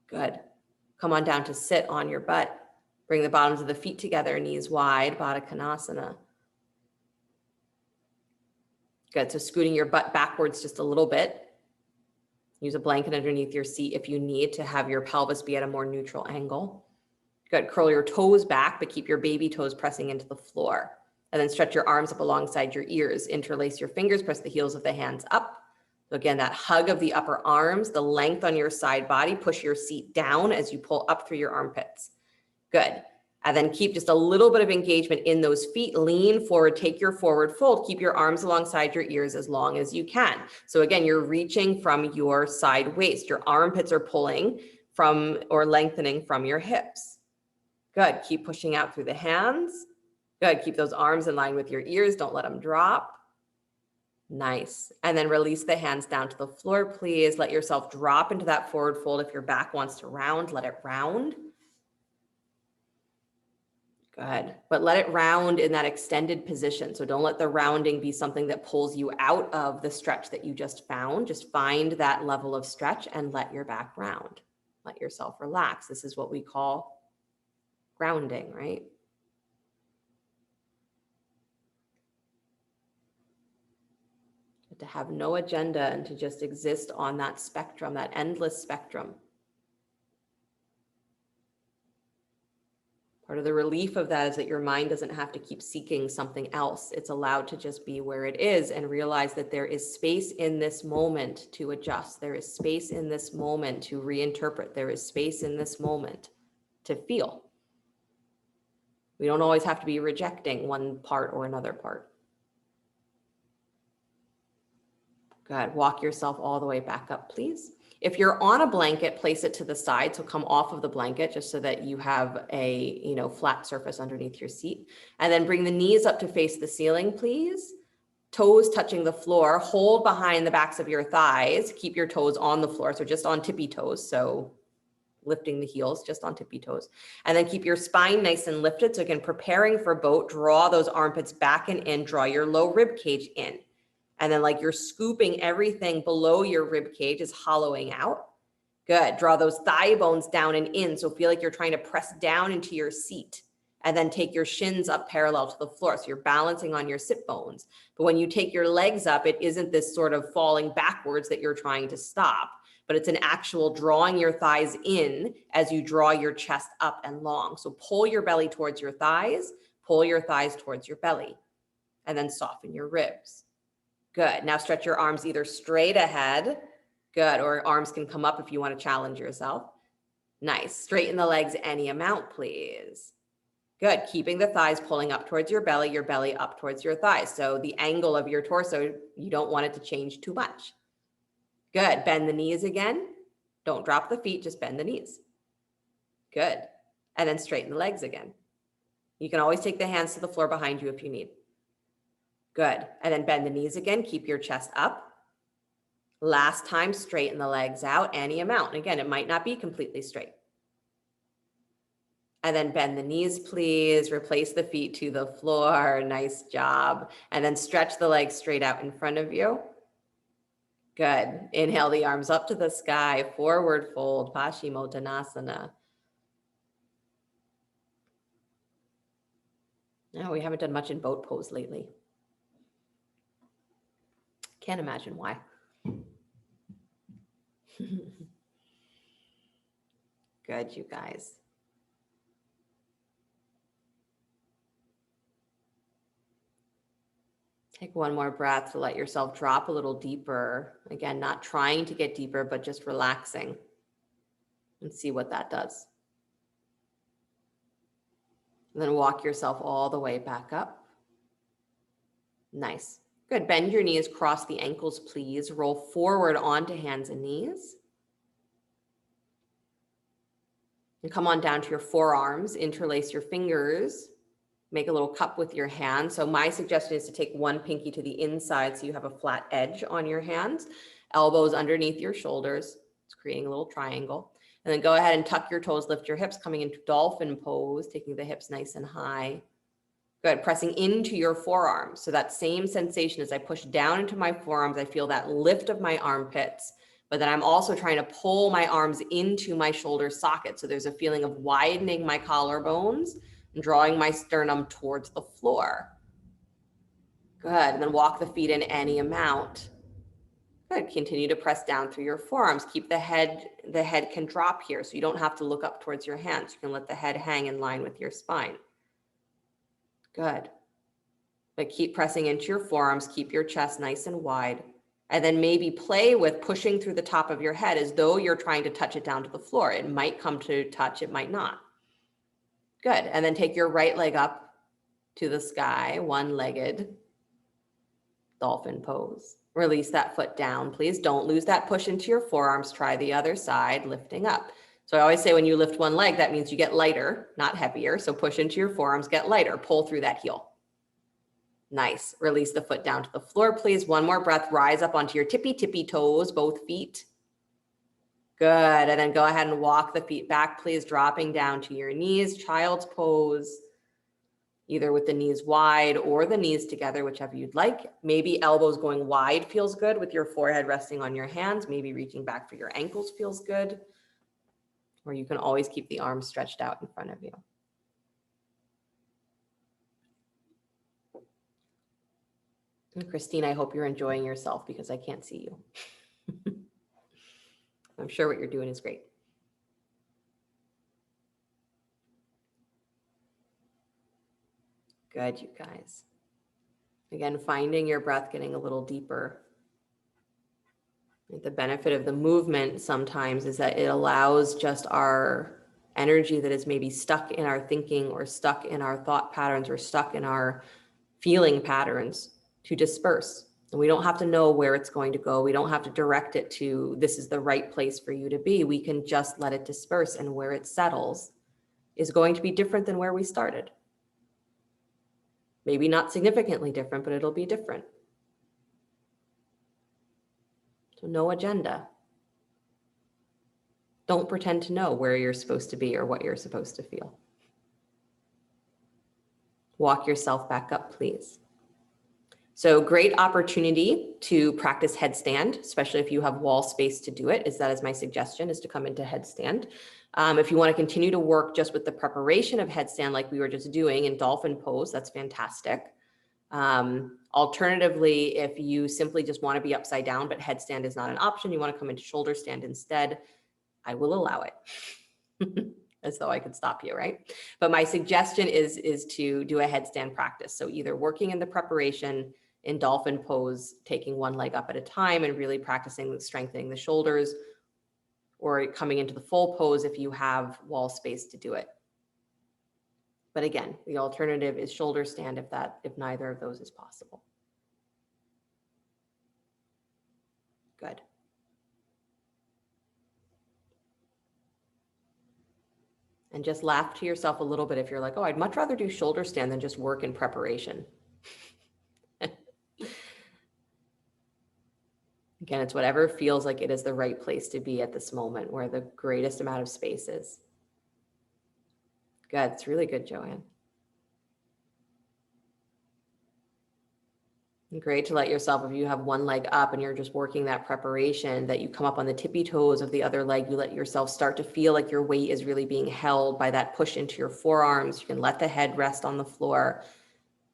Good. Come on down to sit on your butt. Bring the bottoms of the feet together, knees wide, Baddha Konasana. Good. So scooting your butt backwards just a little bit. Use a blanket underneath your seat if you need to have your pelvis be at a more neutral angle. Good. Curl your toes back, but keep your baby toes pressing into the floor. And then stretch your arms up alongside your ears. Interlace your fingers, press the heels of the hands up. So again, that hug of the upper arms, the length on your side body, push your seat down as you pull up through your armpits. Good. And then keep just a little bit of engagement in those feet. Lean forward, take your forward fold. Keep your arms alongside your ears as long as you can. So again, you're reaching from your side waist. Your armpits are pulling from or lengthening from your hips. Good. Keep pushing out through the hands. Good. Keep those arms in line with your ears. Don't let them drop. Nice. And then release the hands down to the floor, please. Let yourself drop into that forward fold. If your back wants to round, let it round. Good. But let it round in that extended position. So don't let the rounding be something that pulls you out of the stretch that you just found. Just find that level of stretch and let your back round. Let yourself relax. This is what we call grounding, right? To have no agenda and to just exist on that spectrum, that endless spectrum. Part of the relief of that is that your mind doesn't have to keep seeking something else. It's allowed to just be where it is and realize that there is space in this moment to adjust. There is space in this moment to reinterpret. There is space in this moment to feel. We don't always have to be rejecting one part or another part. Good. Walk yourself all the way back up, please. If you're on a blanket, place it to the side. So come off of the blanket just so that you have a, flat surface underneath your seat. And then bring the knees up to face the ceiling, please. Toes touching the floor. Hold behind the backs of your thighs. Keep your toes on the floor. So just on tippy toes. So lifting the heels just on tippy toes. And then keep your spine nice and lifted. So again, preparing for boat, draw those armpits back and in. Draw your low rib cage in. And then like you're scooping everything below your rib cage is hollowing out. Good. Draw those thigh bones down and in. So feel like you're trying to press down into your seat, and then take your shins up parallel to the floor. So you're balancing on your sit bones. But when you take your legs up, it isn't this sort of falling backwards that you're trying to stop, but it's an actual drawing your thighs in as you draw your chest up and long. So pull your belly towards your thighs, pull your thighs towards your belly, and then soften your ribs. Good. Now stretch your arms either straight ahead. Good. Or arms can come up if you want to challenge yourself. Nice. Straighten the legs any amount, please. Good. Keeping the thighs pulling up towards your belly up towards your thighs. So the angle of your torso, you don't want it to change too much. Good. Bend the knees again. Don't drop the feet, just bend the knees. Good. And then straighten the legs again. You can always take the hands to the floor behind you if you need. Good. And then bend the knees again. Keep your chest up. Last time, straighten the legs out any amount. And again, it might not be completely straight. And then bend the knees, please. Replace the feet to the floor. Nice job. And then stretch the legs straight out in front of you. Good. Inhale the arms up to the sky. Forward fold, Paschimottanasana. No, we haven't done much in boat pose lately. Can't imagine why. Good, you guys. Take one more breath to let yourself drop a little deeper. Again, not trying to get deeper, but just relaxing, and see what that does. And then walk yourself all the way back up. Nice. Good. Bend your knees, cross the ankles, please. Roll forward onto hands and knees. And come on down to your forearms. Interlace your fingers. Make a little cup with your hand. So my suggestion is to take one pinky to the inside so you have a flat edge on your hands. Elbows underneath your shoulders. It's creating a little triangle. And then go ahead and tuck your toes, lift your hips, coming into dolphin pose, taking the hips nice and high. Good. Pressing into your forearms. So that same sensation as I push down into my forearms, I feel that lift of my armpits, but then I'm also trying to pull my arms into my shoulder socket. So there's a feeling of widening my collarbones and drawing my sternum towards the floor. Good. And then walk the feet in any amount. Good. Continue to press down through your forearms. Keep the head can drop here, so you don't have to look up towards your hands. You can let the head hang in line with your spine. Good. But keep pressing into your forearms. Keep your chest nice and wide. And then maybe play with pushing through the top of your head as though you're trying to touch it down to the floor. It might come to touch, it might not. Good. And then take your right leg up to the sky, one-legged dolphin pose. Release that foot down, please. Don't lose that push into your forearms. Try the other side, lifting up. So I always say when you lift one leg, that means you get lighter, not heavier. So push into your forearms, get lighter, pull through that heel. Nice. Release the foot down to the floor, please. One more breath. Rise up onto your tippy toes, both feet. Good. And then go ahead and walk the feet back, please, dropping down to your knees, child's pose, either with the knees wide or the knees together, whichever you'd like. Maybe elbows going wide feels good with your forehead resting on your hands. Maybe reaching back for your ankles feels good. Or you can always keep the arms stretched out in front of you. And Christine, I hope you're enjoying yourself because I can't see you. I'm sure what you're doing is great. Good, you guys. Again, finding your breath, getting a little deeper. The benefit of the movement sometimes is that it allows just our energy that is maybe stuck in our thinking or stuck in our thought patterns or stuck in our feeling patterns to disperse. And we don't have to know where it's going to go. We don't have to direct it to this is the right place for you to be. We can just let it disperse, and where it settles is going to be different than where we started. Maybe not significantly different, but it'll be different. So no agenda. Don't pretend to know where you're supposed to be or what you're supposed to feel. Walk yourself back up, please. So great opportunity to practice headstand, especially if you have wall space to do it. That is my suggestion, is to come into headstand. If you want to continue to work just with the preparation of headstand like we were just doing in dolphin pose, that's fantastic. Alternatively, if you simply just want to be upside down, but headstand is not an option, you want to come into shoulder stand instead, I will allow it. As though I could stop you, right? But my suggestion is to do a headstand practice. So either working in the preparation in dolphin pose, taking one leg up at a time and really practicing strengthening the shoulders, or coming into the full pose if you have wall space to do it. But again, the alternative is shoulder stand if neither of those is possible. Good. And just laugh to yourself a little bit if you're like, oh, I'd much rather do shoulder stand than just work in preparation. Again, it's whatever feels like it is the right place to be at this moment, where the greatest amount of space is. Good. It's really good, Joanne. Great to let yourself, if you have one leg up and you're just working that preparation, that you come up on the tippy toes of the other leg, you let yourself start to feel like your weight is really being held by that push into your forearms. You can let the head rest on the floor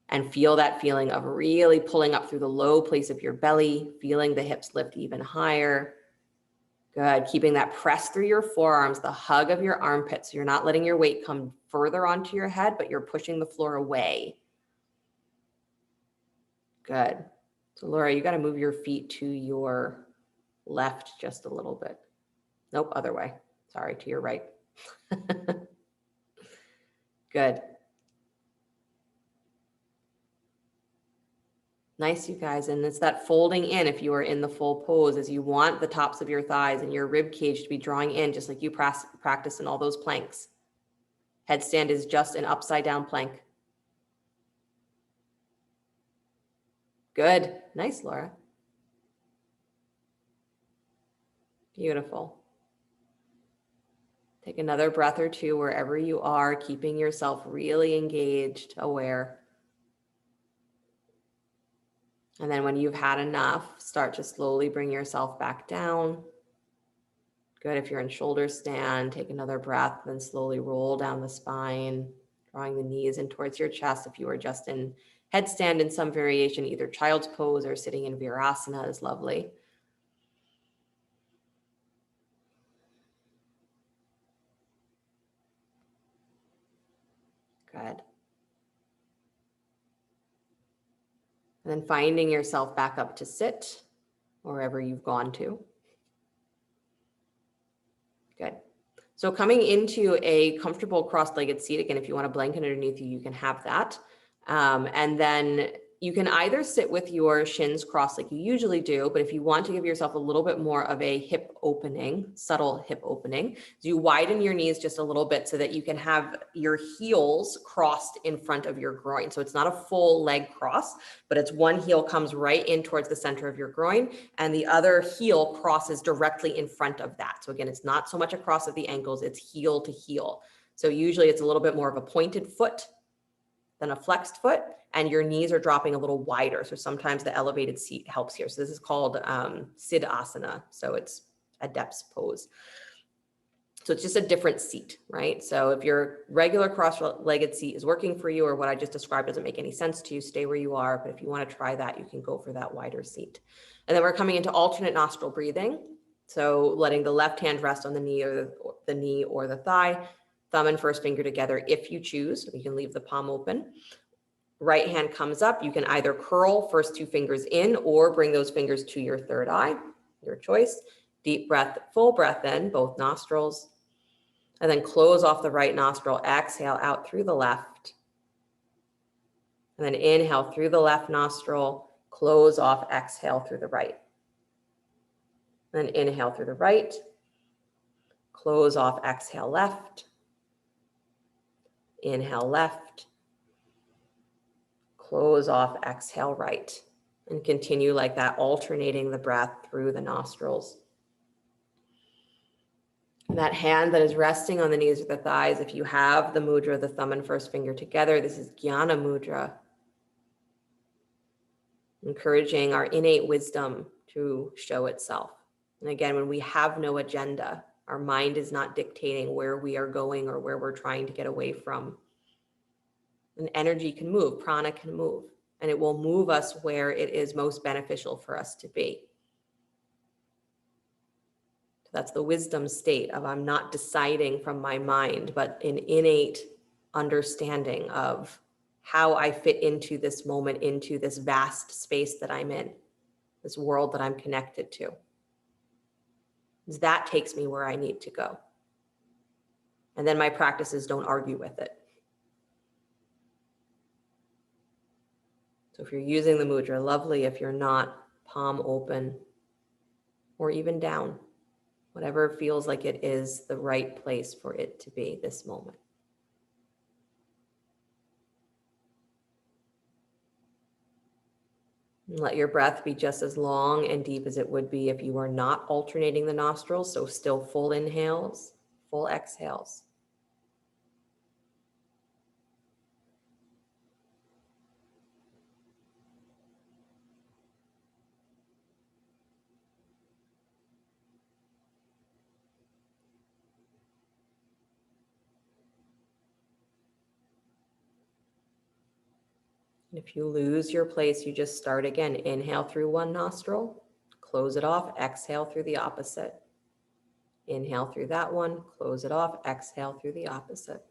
and feel that feeling of really pulling up through the low place of your belly, feeling the hips lift even higher. Good. Keeping that press through your forearms, the hug of your armpits. So you're not letting your weight come further onto your head, but you're pushing the floor away. Good. So Laura, you got to move your feet to your left just a little bit. Nope, other way. Sorry, to your right. Good. Nice, you guys. And it's that folding in if you are in the full pose, as you want the tops of your thighs and your rib cage to be drawing in, just like you practice in all those planks. Headstand is just an upside down plank. Good. Nice, Laura. Beautiful. Take another breath or two wherever you are, keeping yourself really engaged, aware. And then when you've had enough, start to slowly bring yourself back down. Good. If you're in shoulder stand, take another breath, then slowly roll down the spine, drawing the knees in towards your chest. If you are just in headstand in some variation, either child's pose or sitting in virasana is lovely. Good. And then finding yourself back up to sit wherever you've gone to. Good. So coming into a comfortable cross-legged seat, again, if you want a blanket underneath you, you can have that. And then you can either sit with your shins crossed like you usually do, but if you want to give yourself a little bit more of a hip opening, subtle hip opening, you widen your knees just a little bit so that you can have your heels crossed in front of your groin. So it's not a full leg cross, but it's one heel comes right in towards the center of your groin and the other heel crosses directly in front of that. So again, it's not so much a cross of the ankles, it's heel to heel. So usually it's a little bit more of a pointed foot than a flexed foot, and your knees are dropping a little wider. So sometimes the elevated seat helps here. So this is called Siddhasana. So it's a depth pose. So it's just a different seat, right? So if your regular cross-legged seat is working for you, or what I just described doesn't make any sense to you, stay where you are. But if you want to try that, you can go for that wider seat. And then we're coming into alternate nostril breathing. So letting the left hand rest on the knee or the thigh, thumb and first finger together if you choose. You can leave the palm open. Right hand comes up. You can either curl first two fingers in or bring those fingers to your third eye, your choice. Deep breath, full breath in, both nostrils. And then close off the right nostril, exhale out through the left. And then inhale through the left nostril, close off, exhale through the right. Then inhale through the right, close off, exhale left. Inhale left, close off, exhale right. And continue like that, alternating the breath through the nostrils. That hand that is resting on the knees or the thighs, if you have the mudra, the thumb and first finger together, this is Jnana Mudra. encouraging our innate wisdom to show itself. And again, when we have no agenda, our mind is not dictating where we are going or where we're trying to get away from. And energy can move, prana can move, and it will move us where it is most beneficial for us to be. So that's the wisdom state of I'm not deciding from my mind, but an innate understanding of how I fit into this moment, into this vast space that I'm in, this world that I'm connected to. That takes me where I need to go. And then my practices don't argue with it. So if you're using the mudra, lovely. If you're not, palm open or even down, whatever feels like it is the right place for it to be this moment. And let your breath be just as long and deep as it would be if you were not alternating the nostrils. So still full inhales, full exhales. And if you lose your place, you just start again. Inhale through one nostril, close it off, exhale through the opposite. Inhale through that one, close it off, exhale through the opposite.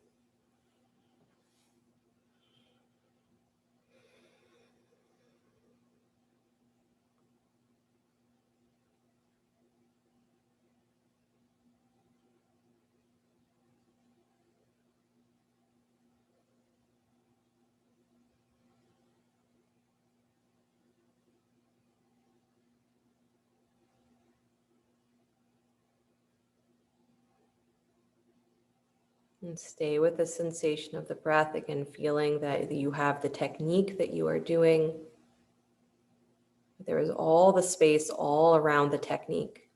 And stay with the sensation of the breath, again, feeling that you have the technique that you are doing. There is all the space all around the technique.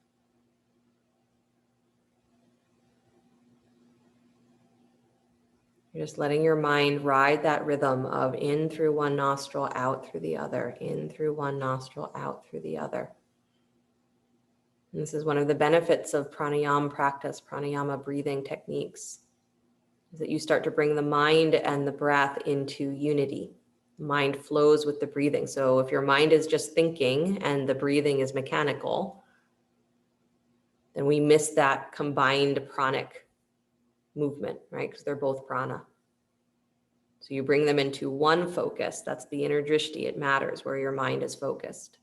You're just letting your mind ride that rhythm of in through one nostril, out through the other, in through one nostril, out through the other. And this is one of the benefits of pranayama practice, pranayama breathing techniques, is that you start to bring the mind and the breath into unity. Mind flows with the breathing. So if your mind is just thinking and the breathing is mechanical, then we miss that combined pranic movement, right? Because they're both prana. So you bring them into one focus. That's the inner drishti. It matters where your mind is focused.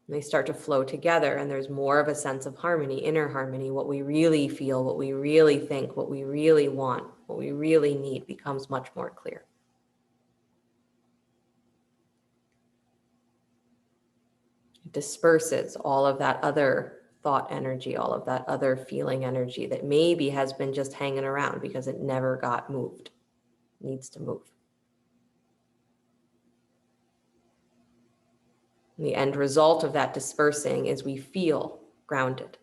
And they start to flow together, and there's more of a sense of harmony, inner harmony. What we really feel, what we really think, what we really want, what we really need becomes much more clear. It disperses all of that other thought energy, all of that other feeling energy that maybe has been just hanging around because it never got moved. It needs to move. And the end result of that dispersing is we feel grounded.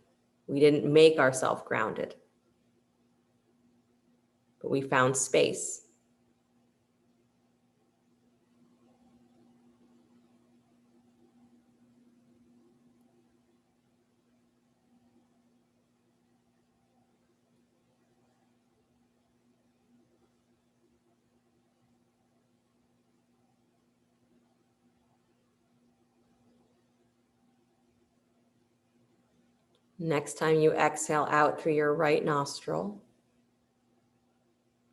We didn't make ourselves grounded, but we found space. Next time you exhale out through your right nostril,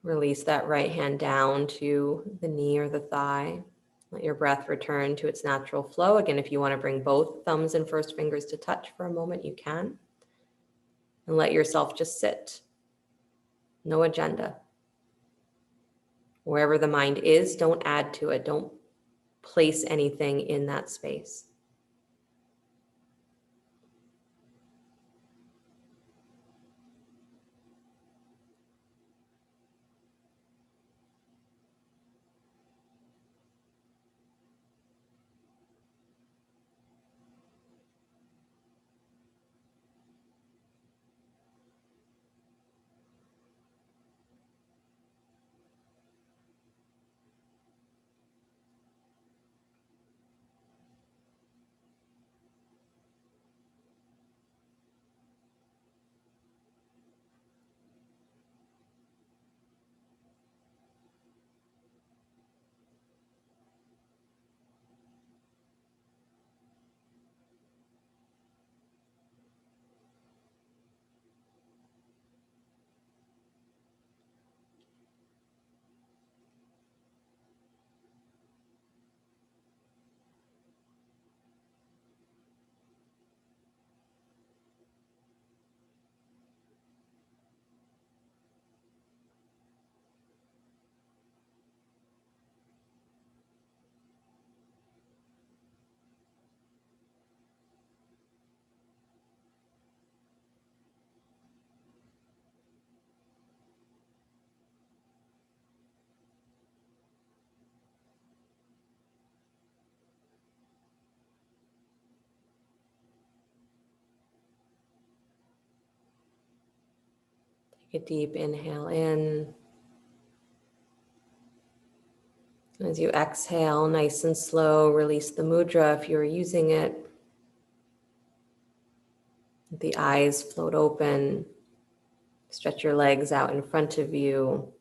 release that right hand down to the knee or the thigh. Let your breath return to its natural flow. Again, if you want to bring both thumbs and first fingers to touch for a moment, you can. And let yourself just sit. No agenda. Wherever the mind is, don't add to it. Don't place anything in that space. Take a deep inhale in. As you exhale, nice and slow, release the mudra if you're using it. The eyes float open. Stretch your legs out in front of you.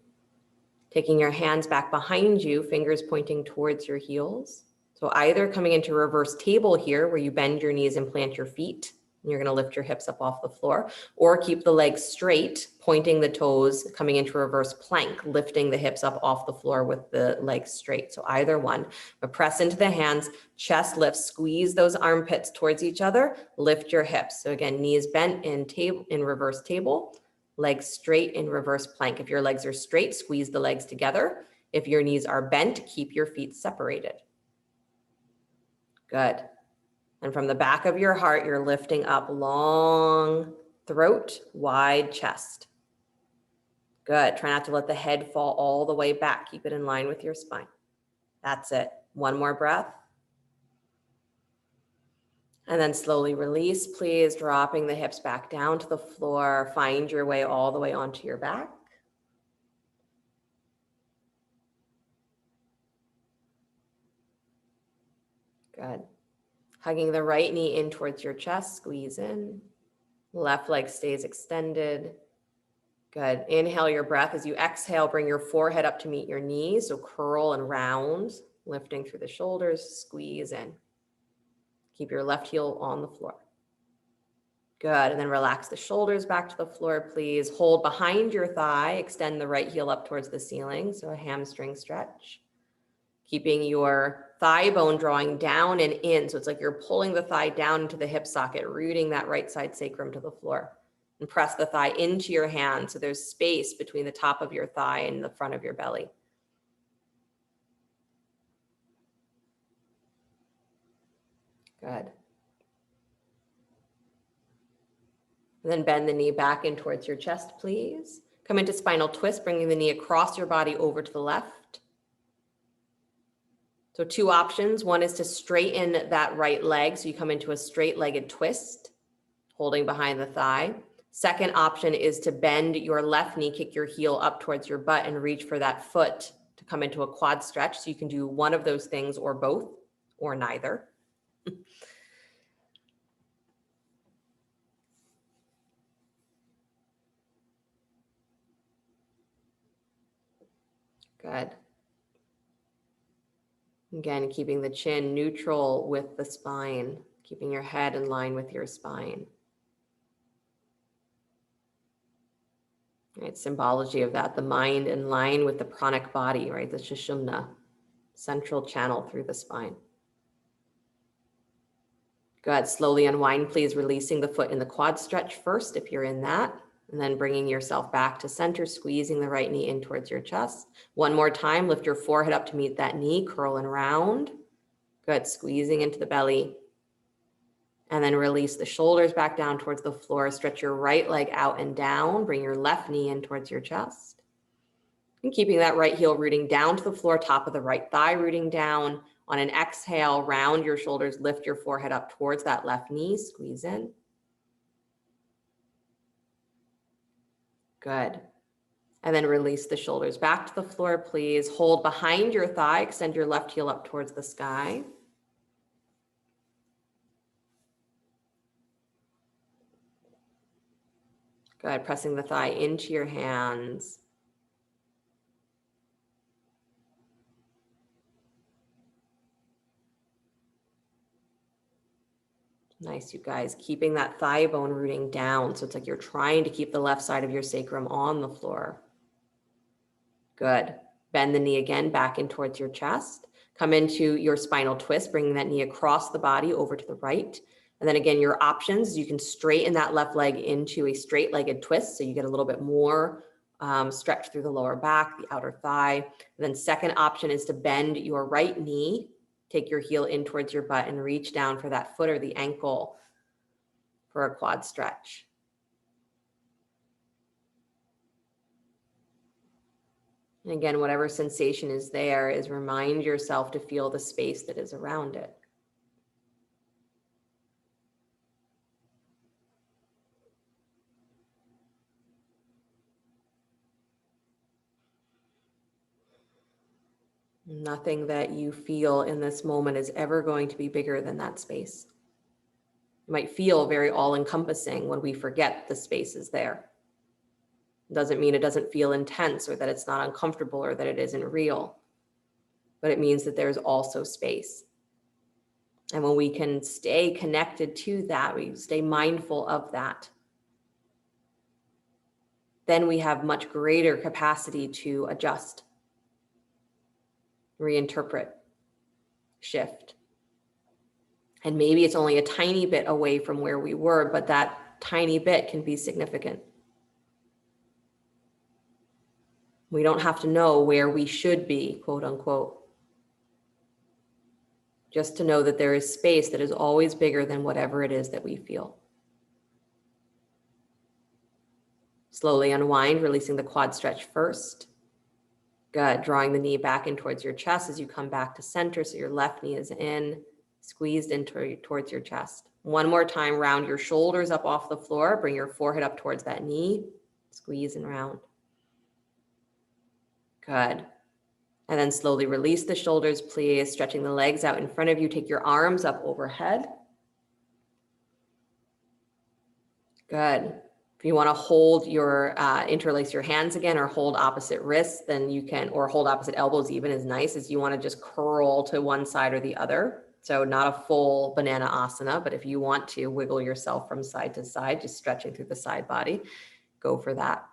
Taking your hands back behind you, fingers pointing towards your heels. So either coming into reverse table here, where you bend your knees and plant your feet. You're going to lift your hips up off the floor, or keep the legs straight, pointing the toes, coming into reverse plank, lifting the hips up off the floor with the legs straight. So either one, but press into the hands, chest lifts, squeeze those armpits towards each other, lift your hips. So again, knees bent in reverse table, legs straight in reverse plank. If your legs are straight, squeeze the legs together. If your knees are bent, keep your feet separated. Good. And from the back of your heart, you're lifting up long throat, wide chest. Good. Try not to let the head fall all the way back. Keep it in line with your spine. That's it. One more breath. And then slowly release, please, dropping the hips back down to the floor. Find your way all the way onto your back. Good. Hugging the right knee in towards your chest, squeeze in. Left leg stays extended. Good. Inhale your breath. As you exhale, bring your forehead up to meet your knees. So curl and round, lifting through the shoulders, squeeze in. Keep your left heel on the floor. Good. And then relax the shoulders back to the floor, please. Hold behind your thigh. Extend the right heel up towards the ceiling. So a hamstring stretch. Keeping your thigh bone drawing down and in. So it's like you're pulling the thigh down into the hip socket, rooting that right side sacrum to the floor. And press the thigh into your hand so there's space between the top of your thigh and the front of your belly. Good. And then bend the knee back in towards your chest, please. Come into spinal twist, bringing the knee across your body over to the left. So two options. One is to straighten that right leg. So you come into a straight-legged twist, holding behind the thigh. Second option is to bend your left knee, kick your heel up towards your butt and reach for that foot to come into a quad stretch. So you can do one of those things or both or neither. Good. Again, keeping the chin neutral with the spine, keeping your head in line with your spine. Right, symbology of that, the mind in line with the pranic body, right? The Sushumna, central channel through the spine. Good. Slowly unwind, please, releasing the foot in the quad stretch first if you're in that, and then bringing yourself back to center, squeezing the right knee in towards your chest. One more time, lift your forehead up to meet that knee, curl and round. Good. Squeezing into the belly. And then release the shoulders back down towards the floor. Stretch your right leg out and down. Bring your left knee in towards your chest. And keeping that right heel rooting down to the floor, top of the right thigh rooting down. On an exhale, round your shoulders, lift your forehead up towards that left knee, squeeze in. Good. And then release the shoulders back to the floor, please. Hold behind your thigh, extend your left heel up towards the sky. Good. Pressing the thigh into your hands. Nice, you guys. Keeping that thigh bone rooting down. So it's like you're trying to keep the left side of your sacrum on the floor. Good. Bend the knee again back in towards your chest. Come into your spinal twist, bringing that knee across the body over to the right. And then again, your options, you can straighten that left leg into a straight-legged twist. So you get a little bit more stretch through the lower back, the outer thigh. And then second option is to bend your right knee, take your heel in towards your butt and reach down for that foot or the ankle for a quad stretch. And again, whatever sensation is there is remind yourself to feel the space that is around it. Nothing that you feel in this moment is ever going to be bigger than that space. It might feel very all-encompassing when we forget the space is there. It doesn't mean it doesn't feel intense or that it's not uncomfortable or that it isn't real, but it means that there's also space. And when we can stay connected to that, we stay mindful of that, then we have much greater capacity to adjust, reinterpret, shift. And maybe it's only a tiny bit away from where we were, but that tiny bit can be significant. We don't have to know where we should be, quote unquote, just to know that there is space that is always bigger than whatever it is that we feel. Slowly unwind, releasing the quad stretch first. Good. Drawing the knee back in towards your chest as you come back to center. So your left knee is in, squeezed into towards your chest. One more time, round your shoulders up off the floor. Bring your forehead up towards that knee. Squeeze and round. Good. And then slowly release the shoulders, please. Stretching the legs out in front of you. Take your arms up overhead. Good. If you want to hold your, interlace your hands again or hold opposite wrists, then you can, or hold opposite elbows even is nice, as you want to just curl to one side or the other. So not a full banana asana, but if you want to wiggle yourself from side to side, just stretching through the side body, go for that.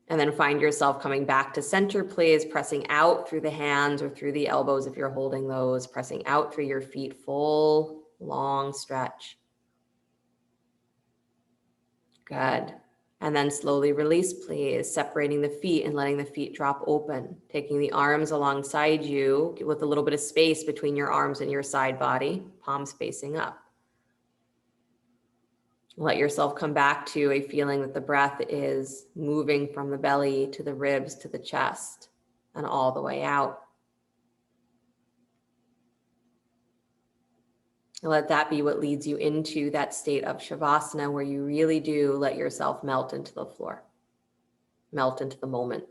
And then find yourself coming back to center, please, pressing out through the hands or through the elbows if you're holding those, pressing out through your feet, full, long stretch. Good. And then slowly release, please, separating the feet and letting the feet drop open, taking the arms alongside you with a little bit of space between your arms and your side body, palms facing up. Let yourself come back to a feeling that the breath is moving from the belly to the ribs to the chest and all the way out. And let that be what leads you into that state of Shavasana, where you really do let yourself melt into the floor, melt into the moment.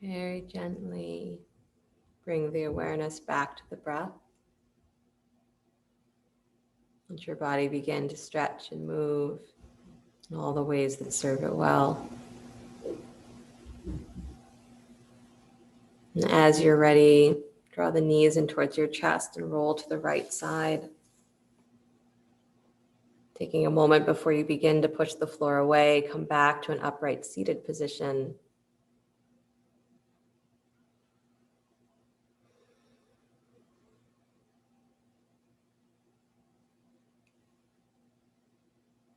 Very gently Bring the awareness back to the breath. Let your body begin to stretch and move in all the ways that serve it well. And as you're ready, draw the knees in towards your chest and roll to the right side. Taking a moment before you begin to push the floor away, come back to an upright seated position.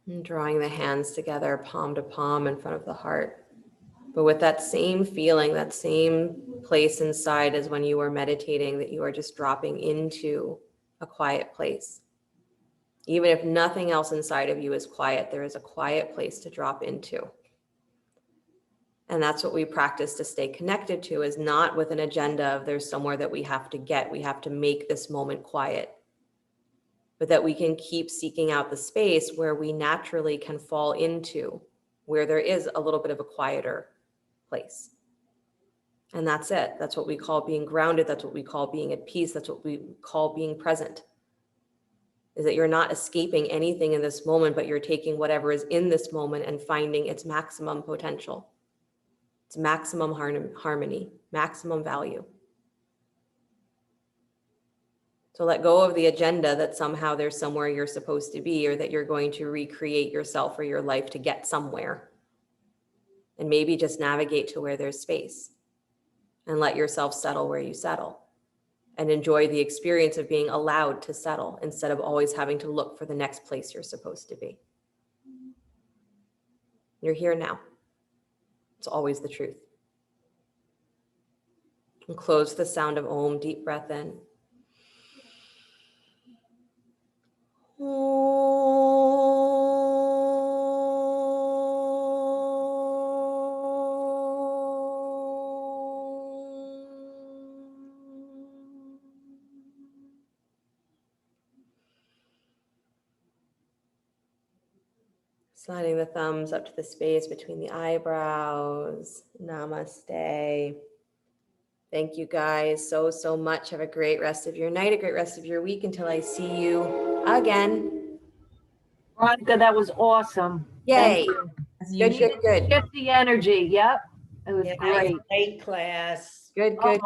And drawing the hands together, palm to palm in front of the heart. But with that same feeling, that same place inside as when you were meditating, that you are just dropping into a quiet place. Even if nothing else inside of you is quiet, there is a quiet place to drop into. And that's what we practice to stay connected to, is not with an agenda of there's somewhere that we have to get, we have to make this moment quiet, but that we can keep seeking out the space where we naturally can fall into, where there is a little bit of a quieter place. And that's it. That's what we call being grounded. That's what we call being at peace. That's what we call being present. Is that you're not escaping anything in this moment, but you're taking whatever is in this moment and finding its maximum potential, its maximum harmony, maximum value. So let go of the agenda that somehow there's somewhere you're supposed to be, or that you're going to recreate yourself or your life to get somewhere. And maybe just navigate to where there's space and let yourself settle where you settle. And enjoy the experience of being allowed to settle instead of always having to look for the next place you're supposed to be. You're here now. It's always the truth. And close the sound of Om, deep breath in. Sliding the thumbs up to the space between the eyebrows. Namaste. Thank you guys so much. Have a great rest of your night, a great rest of your week until I see you again. Veronica, that was awesome. Yay. You Good. shift the energy. Yep. It was great. Great class. Good. Oh,